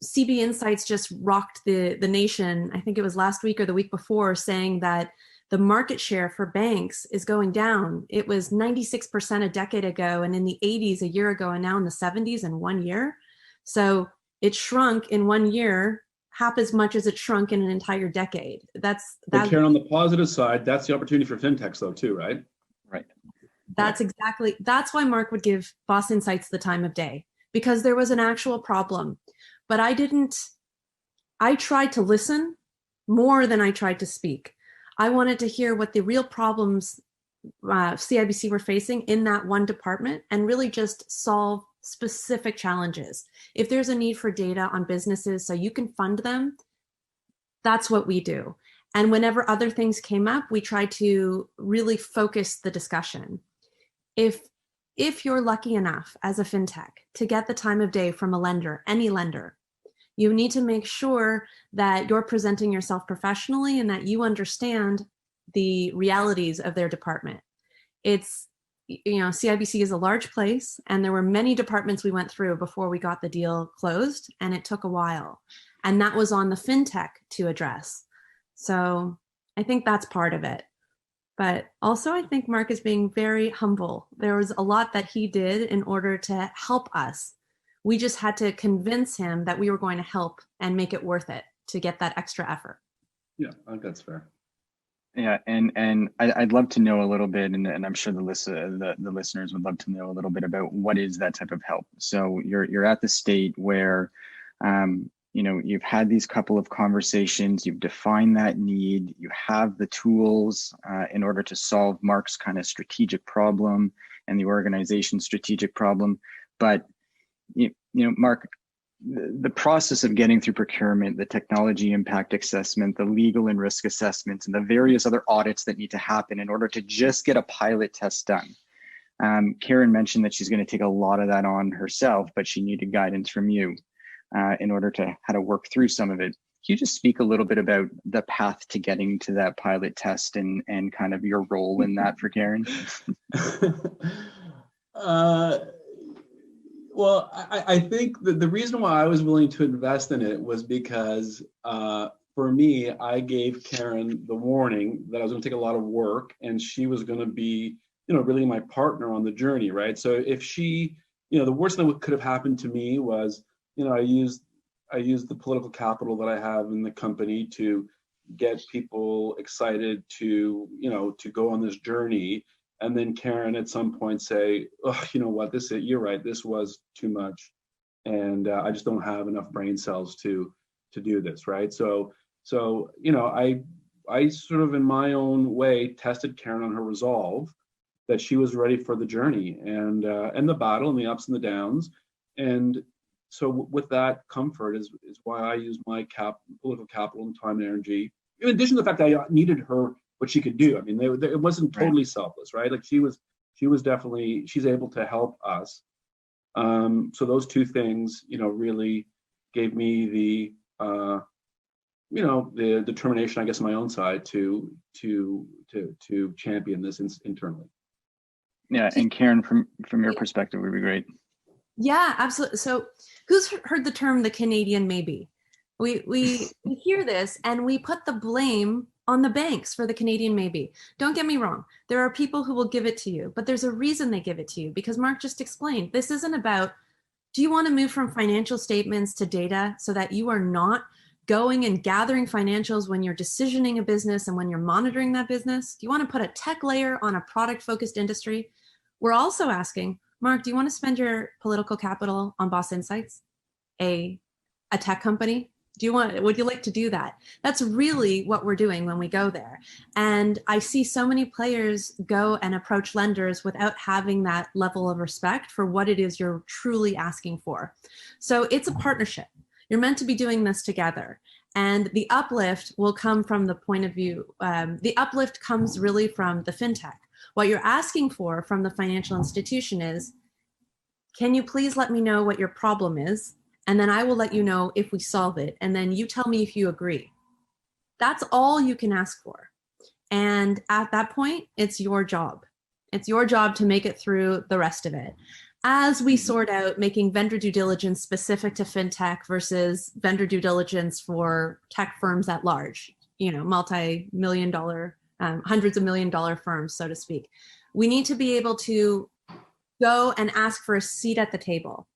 CB Insights just rocked the nation. I think it was last week or the week before, saying that the market share for banks is going down. It was 96% a decade ago, and in the 80s a year ago, and now in the 70s in 1 year. So it shrunk in 1 year half as much as it shrunk in an entire decade. But Karen, on the positive side, that's the opportunity for fintechs though too, right? Right. That's why Mark would give Boss Insights the time of day, because there was an actual problem. But I tried to listen more than I tried to speak. I wanted to hear what the real problems CIBC were facing in that one department and really just solve specific challenges. If there's a need for data on businesses so you can fund them, that's what we do. And whenever other things came up, we tried to really focus the discussion. If you're lucky enough as a fintech to get the time of day from a lender, any lender, you need to make sure that you're presenting yourself professionally and that you understand the realities of their department. It's, you know, CIBC is a large place, and there were many departments we went through before we got the deal closed, and it took a while. And that was on the fintech to address. So I think that's part of it. But also I think Mark is being very humble. There was a lot that he did in order to help us. We just had to convince him that we were going to help and make it worth it to get that extra effort. Yeah, I think that's fair. Yeah, and I'd love to know a little bit, and I'm sure the listeners would love to know a little bit about what is that type of help. So you're at the state where, you know, you've had these couple of conversations, you've defined that need, you have the tools in order to solve Mark's kind of strategic problem and the organization's strategic problem, but you know, Mark, the process of getting through procurement, the technology impact assessment, the legal and risk assessments, and the various other audits that need to happen in order to just get a pilot test done. Karen mentioned that she's going to take a lot of that on herself, but she needed guidance from you in order to how to work through some of it. Can you just speak a little bit about the path to getting to that pilot test and kind of your role in that for Karen? Well, I think that the reason why I was willing to invest in it was because for me, I gave Karen the warning that I was going to take a lot of work and she was going to be, you know, really my partner on the journey, right? So if she, you know, the worst thing that could have happened to me was, you know, I used the political capital that I have in the company to get people excited to, you know, to go on this journey. And then Karen at some point say, oh, you know what, you're right, this was too much. And I just don't have enough brain cells to do this, right? So, you know, I sort of, in my own way, tested Karen on her resolve that she was ready for the journey and the battle and the ups and the downs. And so with that comfort is why I used my political capital and time and energy. In addition to the fact that I needed her, what she could do. I mean, it wasn't totally selfless, right? Like she was definitely, she's able to help us. So those two things, really gave me the, the determination, I guess, on my own side to champion this internally. Yeah, and Karen, from your perspective, would be great. Yeah, absolutely. So, who's heard the term the Canadian maybe? We hear this and we put the blame on the banks for the Canadian maybe. Don't get me wrong. There are people who will give it to you, but there's a reason they give it to you, because Mark just explained, this isn't about, do you want to move from financial statements to data so that you are not going and gathering financials when you're decisioning a business and when you're monitoring that business? Do you want to put a tech layer on a product-focused industry? We're also asking, Mark, do you want to spend your political capital on Boss Insights, a tech company? Would you like to do that? That's really what we're doing when we go there. And I see so many players go and approach lenders without having that level of respect for what it is you're truly asking for. So it's a partnership. You're meant to be doing this together. And the uplift will come from the point of view, the uplift comes really from the fintech. What you're asking for from the financial institution is, can you please let me know what your problem is? And then I will let you know if we solve it. And then you tell me if you agree. That's all you can ask for. And at that point, it's your job. It's your job to make it through the rest of it. As we sort out making vendor due diligence specific to fintech versus vendor due diligence for tech firms at large, multi-million dollar, hundreds of $1 million firms, so to speak. We need to be able to go and ask for a seat at the table.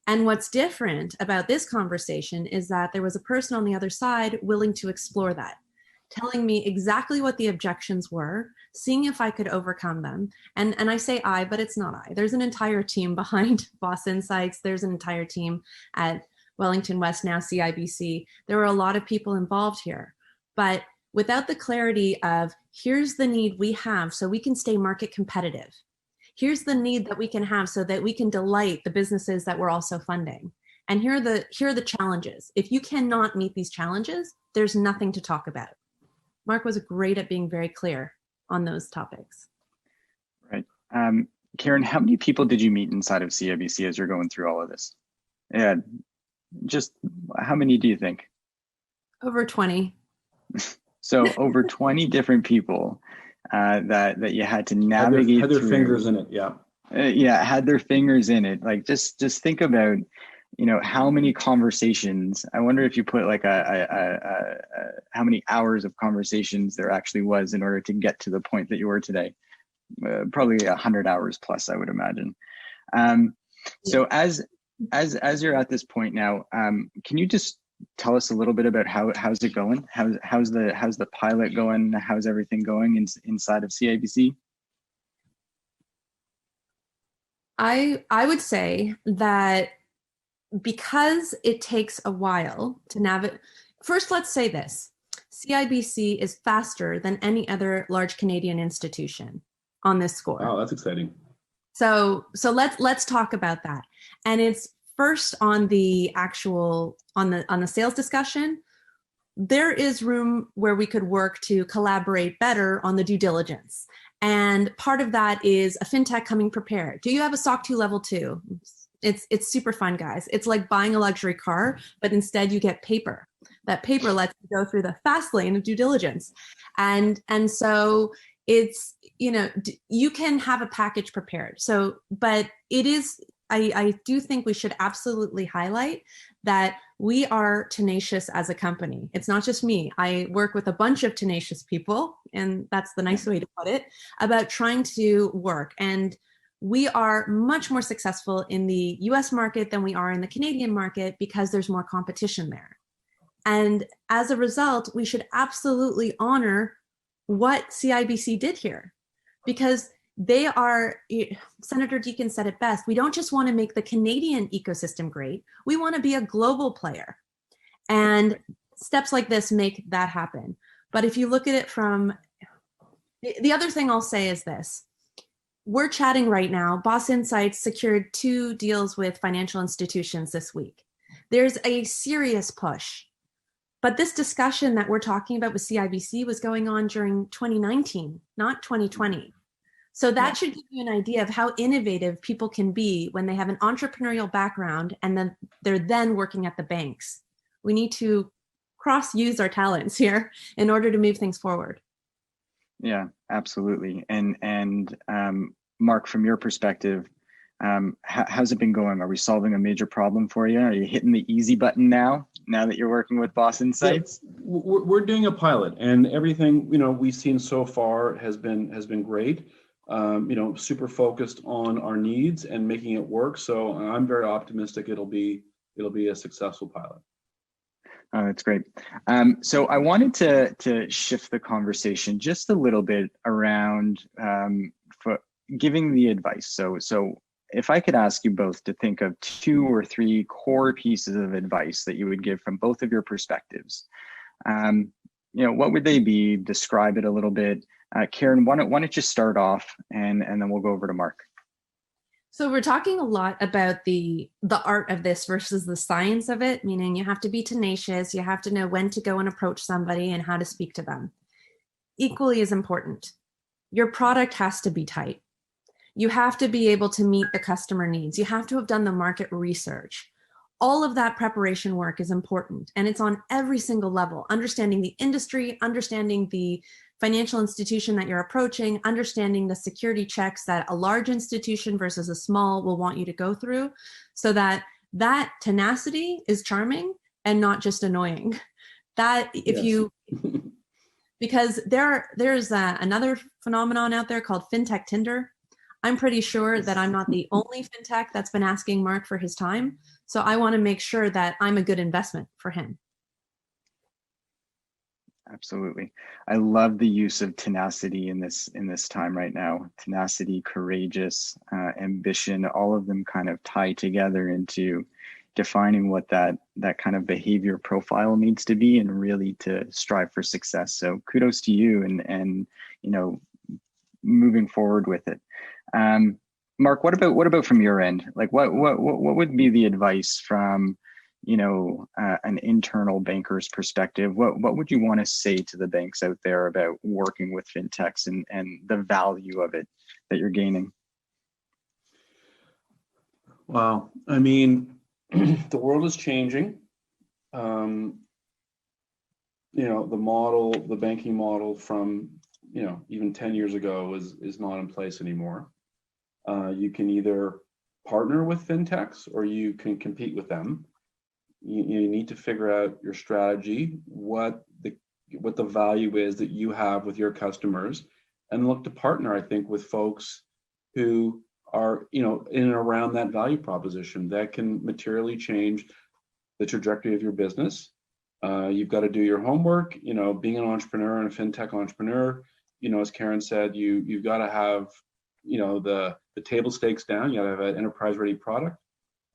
And what's different about this conversation is that there was a person on the other side willing to explore that, telling me exactly what the objections were, seeing if I could overcome them. And I say I, but it's not I. There's an entire team behind Boss Insights. There's an entire team at Wellington West, now CIBC. There are a lot of people involved here. But without the clarity of, here's the need we have so we can stay market competitive. Here's the need that we can have so that we can delight the businesses that we're also funding. And here are the challenges. If you cannot meet these challenges, there's nothing to talk about. Mark was great at being very clear on those topics. Right. Karen, how many people did you meet inside of CIBC as you're going through all of this? Yeah, just how many do you think? Over 20. So over 20 different people that you had to navigate had their through. Fingers in it, yeah. Had their fingers in it. Like just think about, how many conversations. I wonder if you put like how many hours of conversations there actually was in order to get to the point that you were today. Probably 100 hours plus, I would imagine. So as you're at this point now, can you just tell us a little bit about how's it going? How's the pilot going? How's everything going inside of CIBC? I would say that because it takes a while to navigate. First, let's say this: CIBC is faster than any other large Canadian institution on this score. Oh, that's exciting. So let's talk about that. And it's first on the actual on the sales discussion. There is room where we could work to collaborate better on the due diligence. And part of that is a fintech coming prepared. Do you have a SOC 2 level 2? It's super fun, guys. It's like buying a luxury car, but instead you get paper. That paper lets you go through the fast lane of due diligence. And so it's, you can have a package prepared. So, but it is, I do think we should absolutely highlight that we are tenacious as a company. It's not just me. I work with a bunch of tenacious people, and that's the nice way to put it, about trying to work. And we are much more successful in the US market than we are in the Canadian market because there's more competition there. And as a result, we should absolutely honor what CIBC did here, because they are, Senator Deakin said it best, we don't just want to make the Canadian ecosystem great, we want to be a global player. And steps like this make that happen. But if you look at it from, the other thing I'll say is this. We're chatting right now. Boss Insights secured 2 deals with financial institutions this week. There's a serious push. But this discussion that we're talking about with CIBC was going on during 2019, not 2020. So that should give you an idea of how innovative people can be when they have an entrepreneurial background and then they're working at the banks. We need to cross-use our talents here in order to move things forward. Yeah, absolutely. And Mark, from your perspective, how's it been going? Are we solving a major problem for you? Are you hitting the easy button now that you're working with Boss Insights? Yeah, we're doing a pilot, and everything we've seen so far has been great. Super focused on our needs and making it work. So I'm very optimistic it'll be a successful pilot. Oh, that's great. So I wanted to shift the conversation just a little bit around for giving the advice. So if I could ask you both to think of 2 or 3 core pieces of advice that you would give from both of your perspectives, what would they be? Describe it a little bit. Karen, why don't you start off, and then we'll go over to Mark. So we're talking a lot about the art of this versus the science of it, meaning you have to be tenacious, you have to know when to go and approach somebody and how to speak to them. Equally as important, your product has to be tight. You have to be able to meet the customer needs. You have to have done the market research. All of that preparation work is important, and it's on every single level. Understanding the industry, understanding the financial institution that you're approaching, understanding the security checks that a large institution versus a small will want you to go through, so that tenacity is charming and not just annoying. That if you, because there's another phenomenon out there called FinTech Tinder. I'm pretty sure that I'm not the only FinTech that's been asking Mark for his time. So I want to make sure that I'm a good investment for him. Absolutely. I love the use of tenacity in this time right now. Tenacity, courageous, ambition, all of them kind of tie together into defining what that kind of behavior profile needs to be and really to strive for success. So kudos to you and moving forward with it. Mark, what about from your end? Like what would be the advice from an internal banker's perspective? What would you want to say to the banks out there about working with fintechs and the value of it that you're gaining? Wow. I mean, the world is changing. The banking model from, even 10 years ago is not in place anymore. You can either partner with fintechs or you can compete with them. You need to figure out your strategy, what the value is that you have with your customers, and look to partner, I think, with folks who are, in and around that value proposition that can materially change the trajectory of your business. You've got to do your homework, being an entrepreneur and a fintech entrepreneur, as Karen said, you've got to have, the table stakes down. You got to have an enterprise ready product.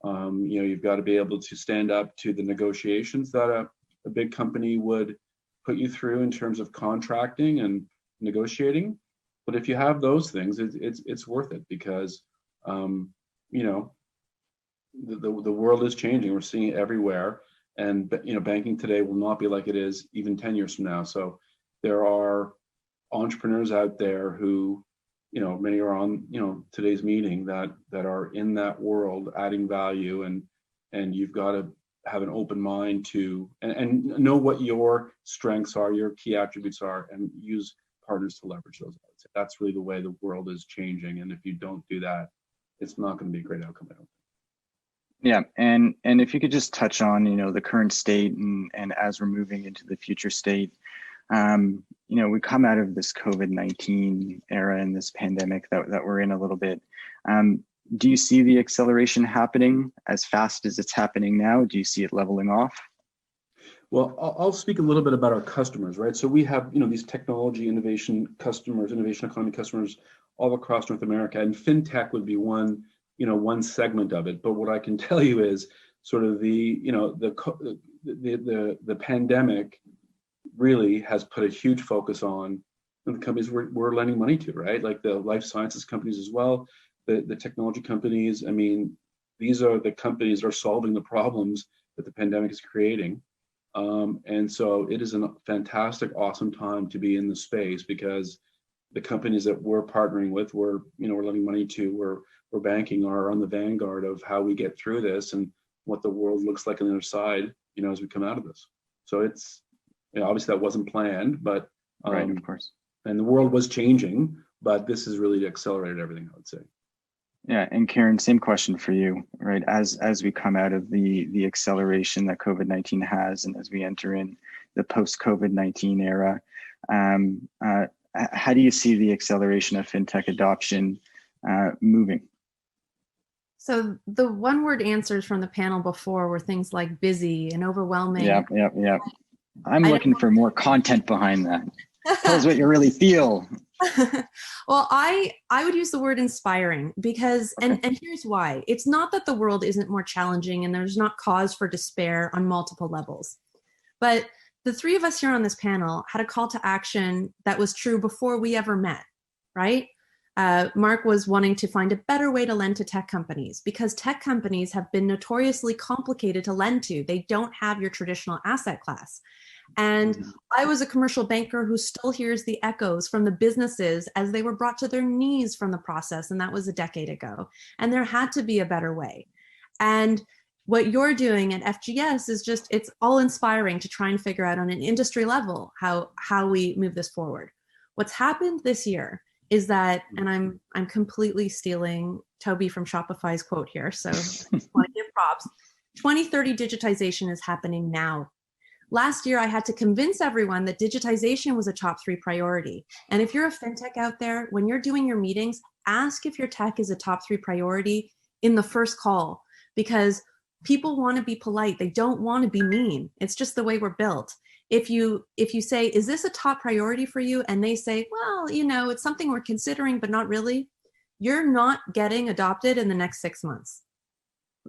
You've got to be able to stand up to the negotiations that a big company would put you through in terms of contracting and negotiating. But if you have those things, it's worth it because, the world is changing. We're seeing it everywhere. And, banking today will not be like it is even 10 years from now. So there are entrepreneurs out there who, many are on, today's meeting that are in that world adding value, and you've got to have an open mind to, and know what your strengths are, your key attributes are, and use partners to leverage those. That's really the way the world is changing. And if you don't do that, it's not going to be a great outcome, I don't think. Yeah, and if you could just touch on, the current state and as we're moving into the future state, we come out of this COVID-19 era and this pandemic that we're in a little bit. Do you see the acceleration happening as fast as it's happening now? Do you see it leveling off? Well, I'll speak a little bit about our customers, right? So we have, these technology innovation customers, innovation economy customers all across North America, and fintech would be one segment of it. But what I can tell you is sort of the pandemic really has put a huge focus on the companies we're lending money to, right? Like the life sciences companies as well, the technology companies. I mean, these are the companies that are solving the problems that the pandemic is creating. And so it is a fantastic, awesome time to be in the space, because the companies that we're partnering with, we're lending money to, we're banking, are on the vanguard of how we get through this and what the world looks like on the other side, as we come out of this. So it's, obviously that wasn't planned, but right, of course. And the world was changing, but this has really accelerated everything, I would say. Yeah, and Karen, same question for you, right? As we come out of the acceleration that COVID-19 has, and as we enter in the post-COVID-19 era, how do you see the acceleration of fintech adoption moving? So the one-word answers from the panel before were things like busy and overwhelming. Yep. I'm looking for more content behind that. Tell us what you really feel. Well, I would use the word inspiring, because, and here's why. It's not that the world isn't more challenging and there's not cause for despair on multiple levels. But the three of us here on this panel had a call to action that was true before we ever met, right? Mark was wanting to find a better way to lend to tech companies, because tech companies have been notoriously complicated to lend to. They don't have your traditional asset class. And I was a commercial banker who still hears the echoes from the businesses as they were brought to their knees from the process. And that was a decade ago. And there had to be a better way. And what you're doing at FGS is just, it's all inspiring to try and figure out on an industry level how we move this forward. What's happened this year is that, and I'm completely stealing Toby from Shopify's quote here, so I want to give props. 2030 digitization is happening now. Last year, I had to convince everyone that digitization was a top 3 priority. And if you're a fintech out there, when you're doing your meetings, ask if your tech is a top 3 priority in the first call, because people want to be polite. They don't want to be mean. It's just the way we're built. If you say, is this a top priority for you? And they say, well, it's something we're considering, but not really. You're not getting adopted in the next 6 months.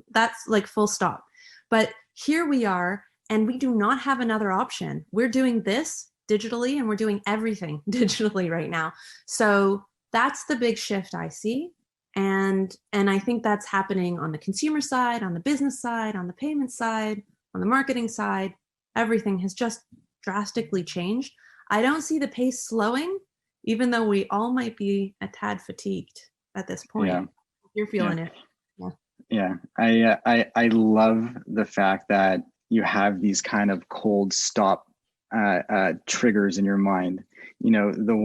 That's like full stop. But here we are, and we do not have another option. We're doing this digitally, and we're doing everything digitally right now. So that's the big shift I see. And I think that's happening on the consumer side, on the business side, on the payment side, on the marketing side. Everything has just drastically changed. I don't see the pace slowing, even though we all might be a tad fatigued at this point. Yeah. You're feeling it. Yeah. I love the fact that you have these kind of cold stop triggers in your mind. The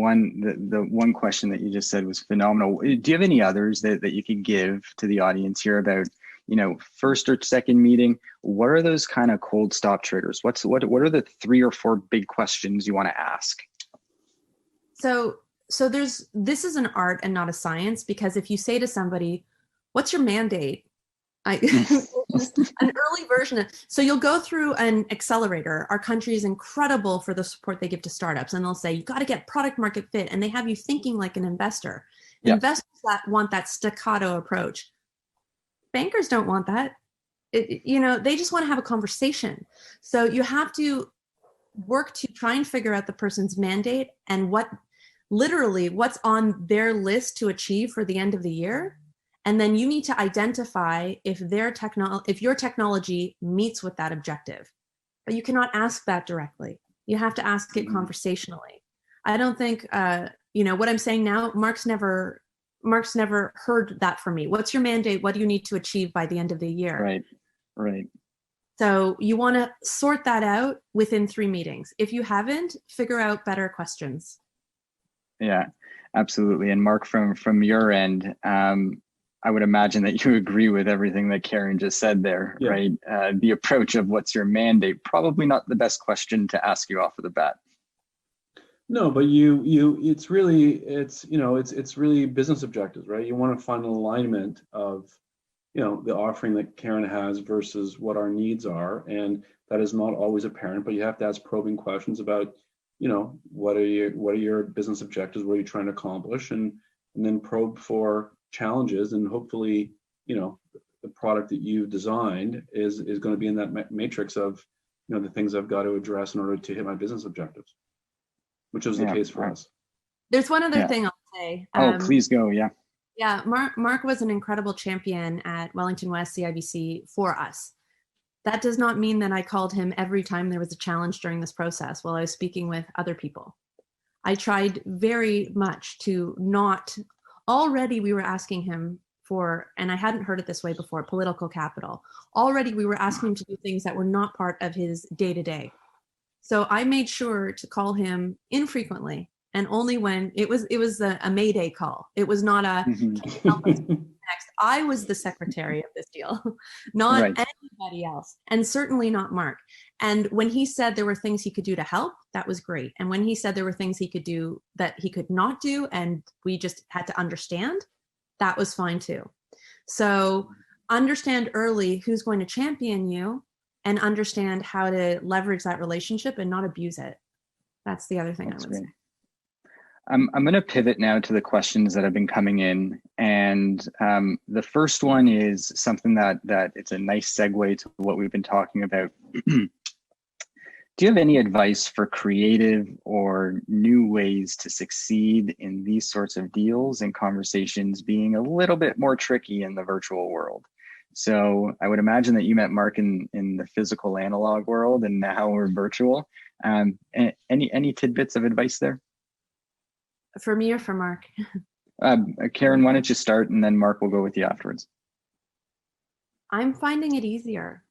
one question that you just said was phenomenal. Do you have any others that you could give to the audience here about, first or second meeting? What are those kind of cold stop triggers? What are the 3 or 4 big questions you want to ask? So this is an art and not a science, because if you say to somebody, what's your mandate? An early version so you'll go through an accelerator. Our country is incredible for the support they give to startups, and they'll say you got to get product market fit, and they have you thinking like an investor. Yep. Investors that want that staccato approach. Bankers don't want that. They just want to have a conversation. So you have to work to try and figure out the person's mandate and what's on their list to achieve for the end of the year. And then you need to identify if your technology meets with that objective. But you cannot ask that directly. You have to ask it conversationally. I don't think, what I'm saying now, Mark's never heard that from me. What's your mandate? What do you need to achieve by the end of the year? Right. So you want to sort that out within 3 meetings. If you haven't, figure out better questions. Yeah, absolutely. And Mark, from your end, I would imagine that you agree with everything that Karen just said there, yeah. Right? The approach of what's your mandate, probably not the best question to ask you off of the bat. No, but it's really business objectives, right? You want to find an alignment of, the offering that Karen has versus what our needs are. And that is not always apparent, but you have to ask probing questions about, what are your business objectives? What are you trying to accomplish? And then probe for challenges, and hopefully, the product that you've designed is going to be in that matrix of, the things I've got to address in order to hit my business objectives, which was the case for us. There's one other thing I'll say. Please go. Yeah. Yeah, Mark was an incredible champion at Wellington West CIBC for us. That does not mean that I called him every time there was a challenge during this process while I was speaking with other people. I tried very much to not, already we were asking him for, and I hadn't heard it this way before, political capital. Already we were asking him to do things that were not part of his day-to-day. So I made sure to call him infrequently, and only when it was a Mayday call. It was not a next. I was the secretary of this deal, not anybody else, and certainly not Mark. And when he said there were things he could do to help, that was great. And when he said there were things he could do that he could not do, and we just had to understand, that was fine too. So understand early who's going to champion you, and understand how to leverage that relationship and not abuse it. That's the other thing I would say. I'm going to pivot now to the questions that have been coming in. And the first one is something that it's a nice segue to what we've been talking about. Do you have any advice for creative or new ways to succeed in these sorts of deals and conversations being a little bit more tricky in the virtual world? So I would imagine that you met Mark in the physical analog world, and now we're virtual. Any tidbits of advice there? For me or for Mark? Karen, why don't you start, and then Mark will go with you afterwards. I'm finding it easier.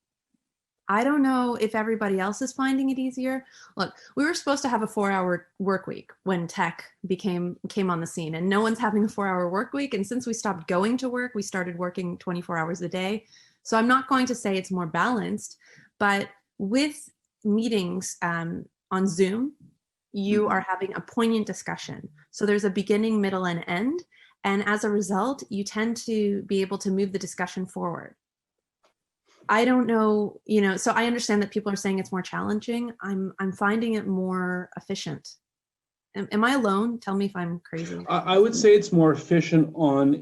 I don't know if everybody else is finding it easier. Look, we were supposed to have a 4-hour work week when tech came on the scene, and no one's having a 4-hour work week. And since we stopped going to work, we started working 24 hours a day. So I'm not going to say it's more balanced, but with meetings on Zoom, you are having a poignant discussion. So there's a beginning, middle, and end. And as a result, you tend to be able to move the discussion forward. I don't know, so I understand that people are saying it's more challenging. I'm finding it more efficient. Am I alone? Tell me if I'm crazy. I would say it's more efficient on,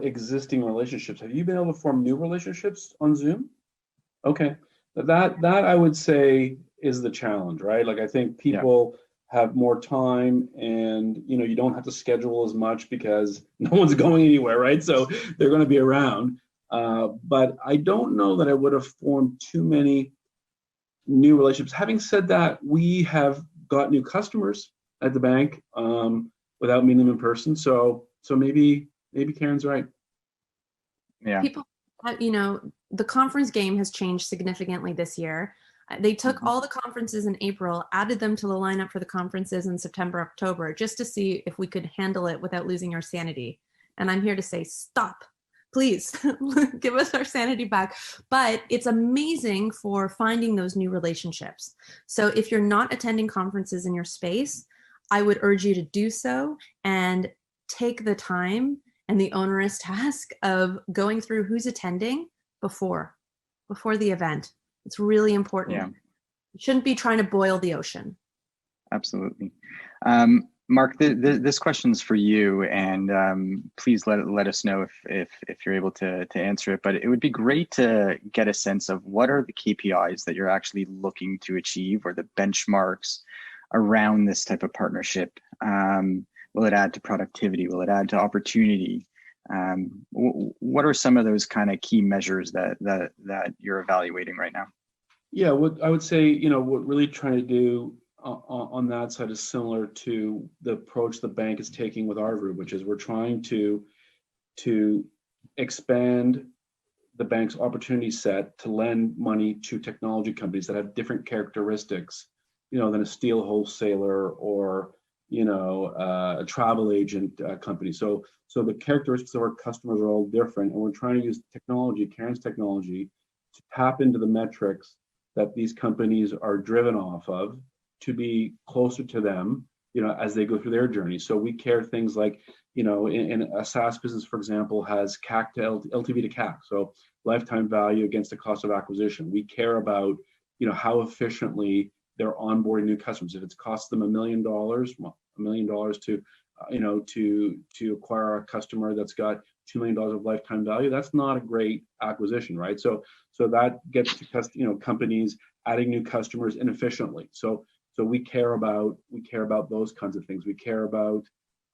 existing relationships. Have you been able to form new relationships on Zoom? Okay. That I would say is the challenge, right? Like, I think people have more time, and, you don't have to schedule as much because no one's going anywhere, right? So they're going to be around. But I don't know that I would have formed too many new relationships. Having said that, we have got new customers at the bank without meeting them in person. So maybe Karen's right. Yeah. People, the conference game has changed significantly this year. They took all the conferences in April, added them to the lineup for the conferences in September, October, just to see if we could handle it without losing our sanity. And I'm here to say, stop. Please give us our sanity back. But it's amazing for finding those new relationships. So if you're not attending conferences in your space, I would urge you to do so and take the time and the onerous task of going through who's attending before the event. It's really important. Yeah. You shouldn't be trying to boil the ocean. Absolutely. Mark, this question's for you, and please let us know if you're able to answer it. But it would be great to get a sense of what are the KPIs that you're actually looking to achieve, or the benchmarks around this type of partnership. Will it add to productivity? Will it add to opportunity? What are some of those kind of key measures that you're evaluating right now? Yeah, what I would say, what we're really trying to do on that side is similar to the approach the bank is taking with our group, which is we're trying to expand the bank's opportunity set to lend money to technology companies that have different characteristics, than a steel wholesaler or a travel agent company. So the characteristics of our customers are all different, and we're trying to use technology, Karen's technology, to tap into the metrics that these companies are driven off of, to be closer to them, as they go through their journey. So we care things like, in a SaaS business, for example, has CAC to LTV to CAC, so lifetime value against the cost of acquisition. We care about, how efficiently they're onboarding new customers. If it's cost them $1 million, to acquire a customer that's got $2 million of lifetime value, that's not a great acquisition, right? So that gets to companies adding new customers inefficiently. So we care about those kinds of things. We care about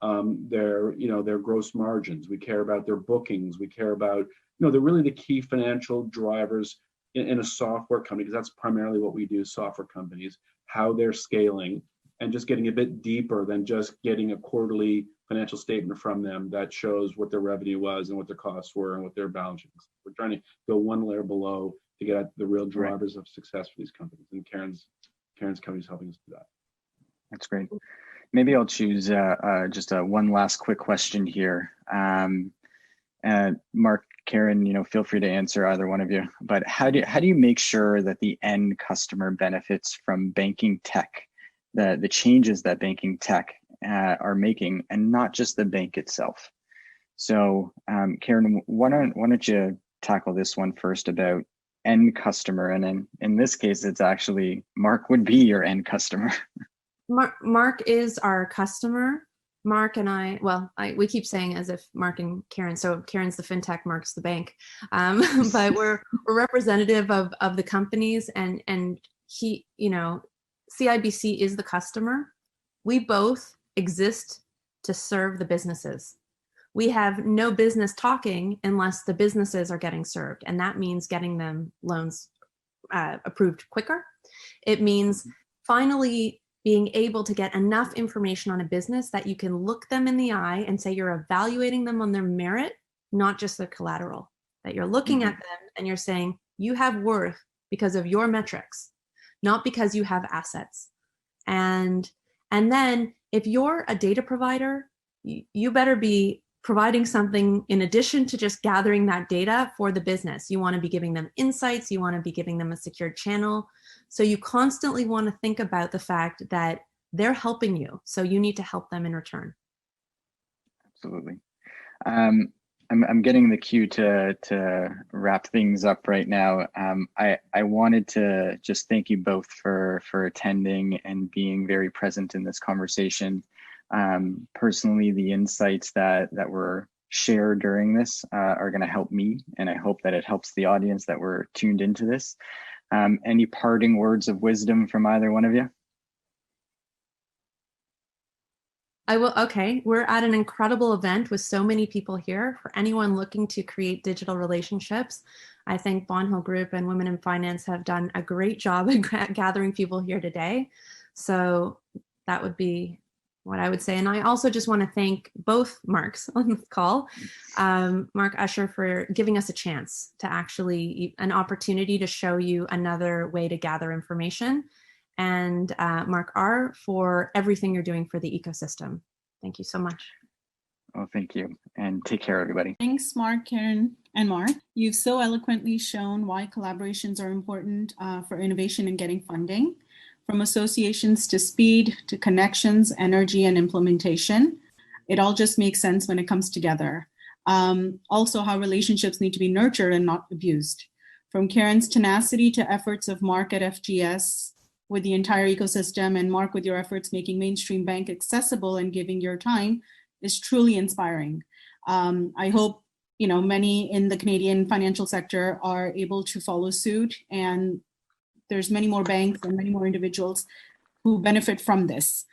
their gross margins. We care about their bookings. We care about, they're really the key financial drivers in a software company, because that's primarily what we do, software companies, how they're scaling, and just getting a bit deeper than just getting a quarterly financial statement from them that shows what their revenue was and what their costs were and what their balance sheet was. We're trying to go one layer below to get at the real drivers of success for these companies. And Karen's company is helping us do that. That's great. Maybe I'll choose just one last quick question here. Mark, Karen, feel free to answer, either one of you. But how do you make sure that the end customer benefits from banking tech, the changes that banking tech are making, and not just the bank itself? So, Karen, why don't you tackle this one first about end customer, and in this case, it's actually Mark would be your end customer. Mark is our customer. Mark and we keep saying as if Mark and Karen, so Karen's the fintech, Mark's the bank, but we're representative of the companies, and he, CIBC is the customer. We both exist to serve the businesses. We have no business talking unless the businesses are getting served, and that means getting them loans approved quicker. It means finally being able to get enough information on a business that you can look them in the eye and say you're evaluating them on their merit, not just their collateral, that you're looking at them and you're saying you have worth because of your metrics, not because you have assets. And then if you're a data provider, you better be providing something in addition to just gathering that data for the business. You want to be giving them insights. You want to be giving them a secured channel. So you constantly want to think about the fact that they're helping you. So you need to help them in return. Absolutely. I'm getting the cue to wrap things up right now. I wanted to just thank you both for attending and being very present in this conversation. Personally, the insights that were shared during this are going to help me, and I hope that it helps the audience that were tuned into this. Any parting words of wisdom from either one of you? I will. Okay, we're at an incredible event with so many people here. For anyone looking to create digital relationships, I think Bonhill Group and Women in Finance have done a great job at gathering people here today. So that would be what I would say. And I also just want to thank both Marks on the call, Mark Usher, for giving us a chance to an opportunity to show you another way to gather information, and Mark R, for everything you're doing for the ecosystem. Thank you so much. Oh, thank you. And take care, everybody. Thanks, Mark, Karen, and Mark. You've so eloquently shown why collaborations are important for innovation and getting funding. From associations to speed, to connections, energy, and implementation. It all just makes sense when it comes together. Also, how relationships need to be nurtured and not abused. From Karen's tenacity to efforts of Mark at FGS with the entire ecosystem, and Mark with your efforts making mainstream bank accessible and giving your time, is truly inspiring. I hope many in the Canadian financial sector are able to follow suit, and there's many more banks and many more individuals who benefit from this.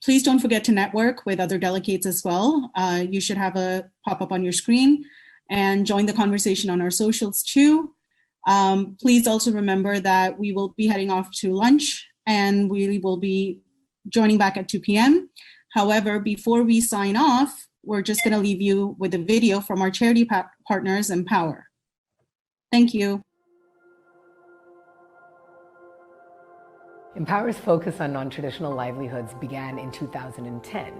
Please don't forget to network with other delegates as well. You should have a pop-up on your screen, and join the conversation on our socials too. Please also remember that we will be heading off to lunch, and we will be joining back at 2 p.m. However, before we sign off, we're just going to leave you with a video from our charity partners, Empower. Thank you. Empower's focus on non-traditional livelihoods began in 2010,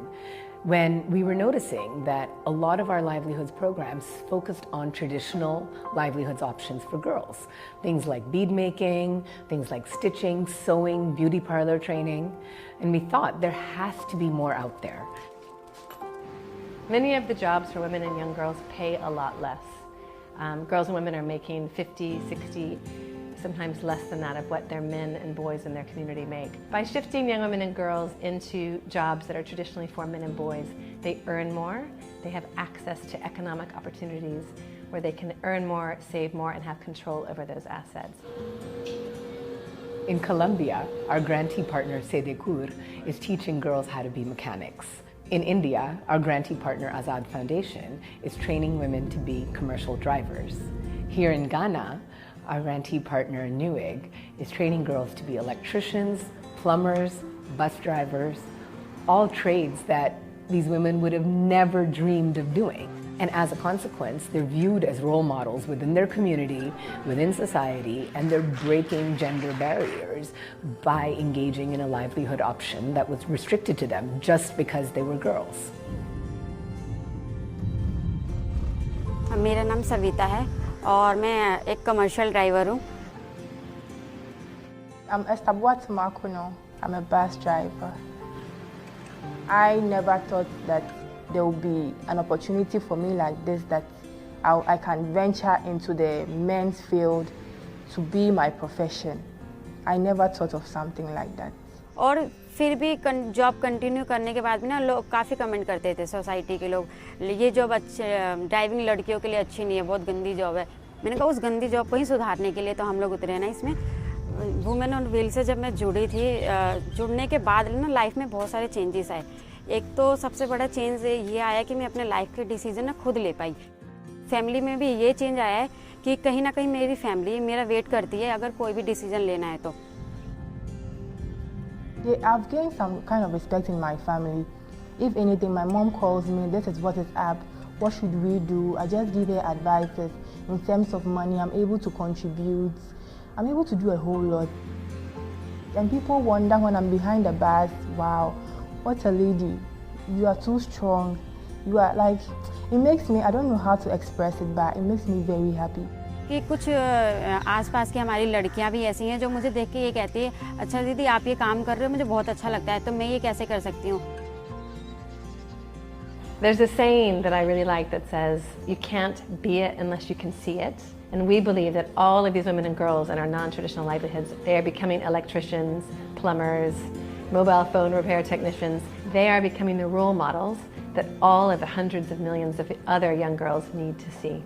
when we were noticing that a lot of our livelihoods programs focused on traditional livelihoods options for girls. Things like bead making, things like stitching, sewing, beauty parlor training. And we thought there has to be more out there. Many of the jobs for women and young girls pay a lot less. Girls and women are making 50, 60, sometimes less than that of what their men and boys in their community make. By shifting young women and girls into jobs that are traditionally for men and boys, they earn more, they have access to economic opportunities where they can earn more, save more, and have control over those assets. In Colombia, our grantee partner Sedekur is teaching girls how to be mechanics. In India, our grantee partner Azad Foundation is training women to be commercial drivers. Here in Ghana, our grantee partner Newig is training girls to be electricians, plumbers, bus drivers, all trades that these women would have never dreamed of doing. And as a consequence, they're viewed as role models within their community, within society, and they're breaking gender barriers by engaging in a livelihood option that was restricted to them just because they were girls. मेरा नाम सविता है और मैं एक commercial driver हूँ. I'm Estabwat Makuno. I'm a bus driver. I never thought that there would be an opportunity for me like this, that I can venture into the men's field to be my profession. I never thought of something like that. और फिर भी job continue करने के बाद भी ना लोग काफ़ी कमेंट करते थे, सोसाइटी के लोग, ये जॉब ड्राइविंग लड़कियों के लिए अच्छी नहीं है, बहुत गंदी जॉब है. मैंने कहा उस गंदी जॉब को ही सुधारने के लिए तो हम लोग उतरे ना इसमें. वुमेन ऑन व्हील से जब मैं जुड़ी थी, जुड़ने के बाद ना लाइफ में बहुत सारे चेंजेस आए. एक तो सबसे बड़ा चेंज ये आया कि मैं अपने लाइफ के डिसीजन ना खुद ले पाई. फैमिली में भी ये चेंज आया है कि कहीं ना कहीं मेरी फैमिली मेरा वेट करती है अगर कोई भी डिसीजन लेना है तो. I've gained some kind of respect in my family. If anything, my mom calls me, this is what is up, what should we do? I just give her advices. In terms of money, I'm able to contribute. I'm able to do a whole lot. And people wonder when I'm behind the bars, wow, what a lady. You are too strong. You are like, it makes me, I don't know how to express it, but it makes me very happy. कि कुछ आसपास की हमारी लड़कियां भी ऐसी हैं जो मुझे देख के ये कहती है, अच्छा दीदी आप ये काम कर रहे हो, मुझे बहुत अच्छा लगता है, तो मैं ये कैसे कर सकती हूँ. There's a saying that I really like that says, you can't be it unless you can see it. And we believe that all of these women and girls in our non-traditional livelihoods, they are becoming electricians, plumbers, mobile phone repair technicians. They are becoming the role models that all of the hundreds of millions of other young girls need to see.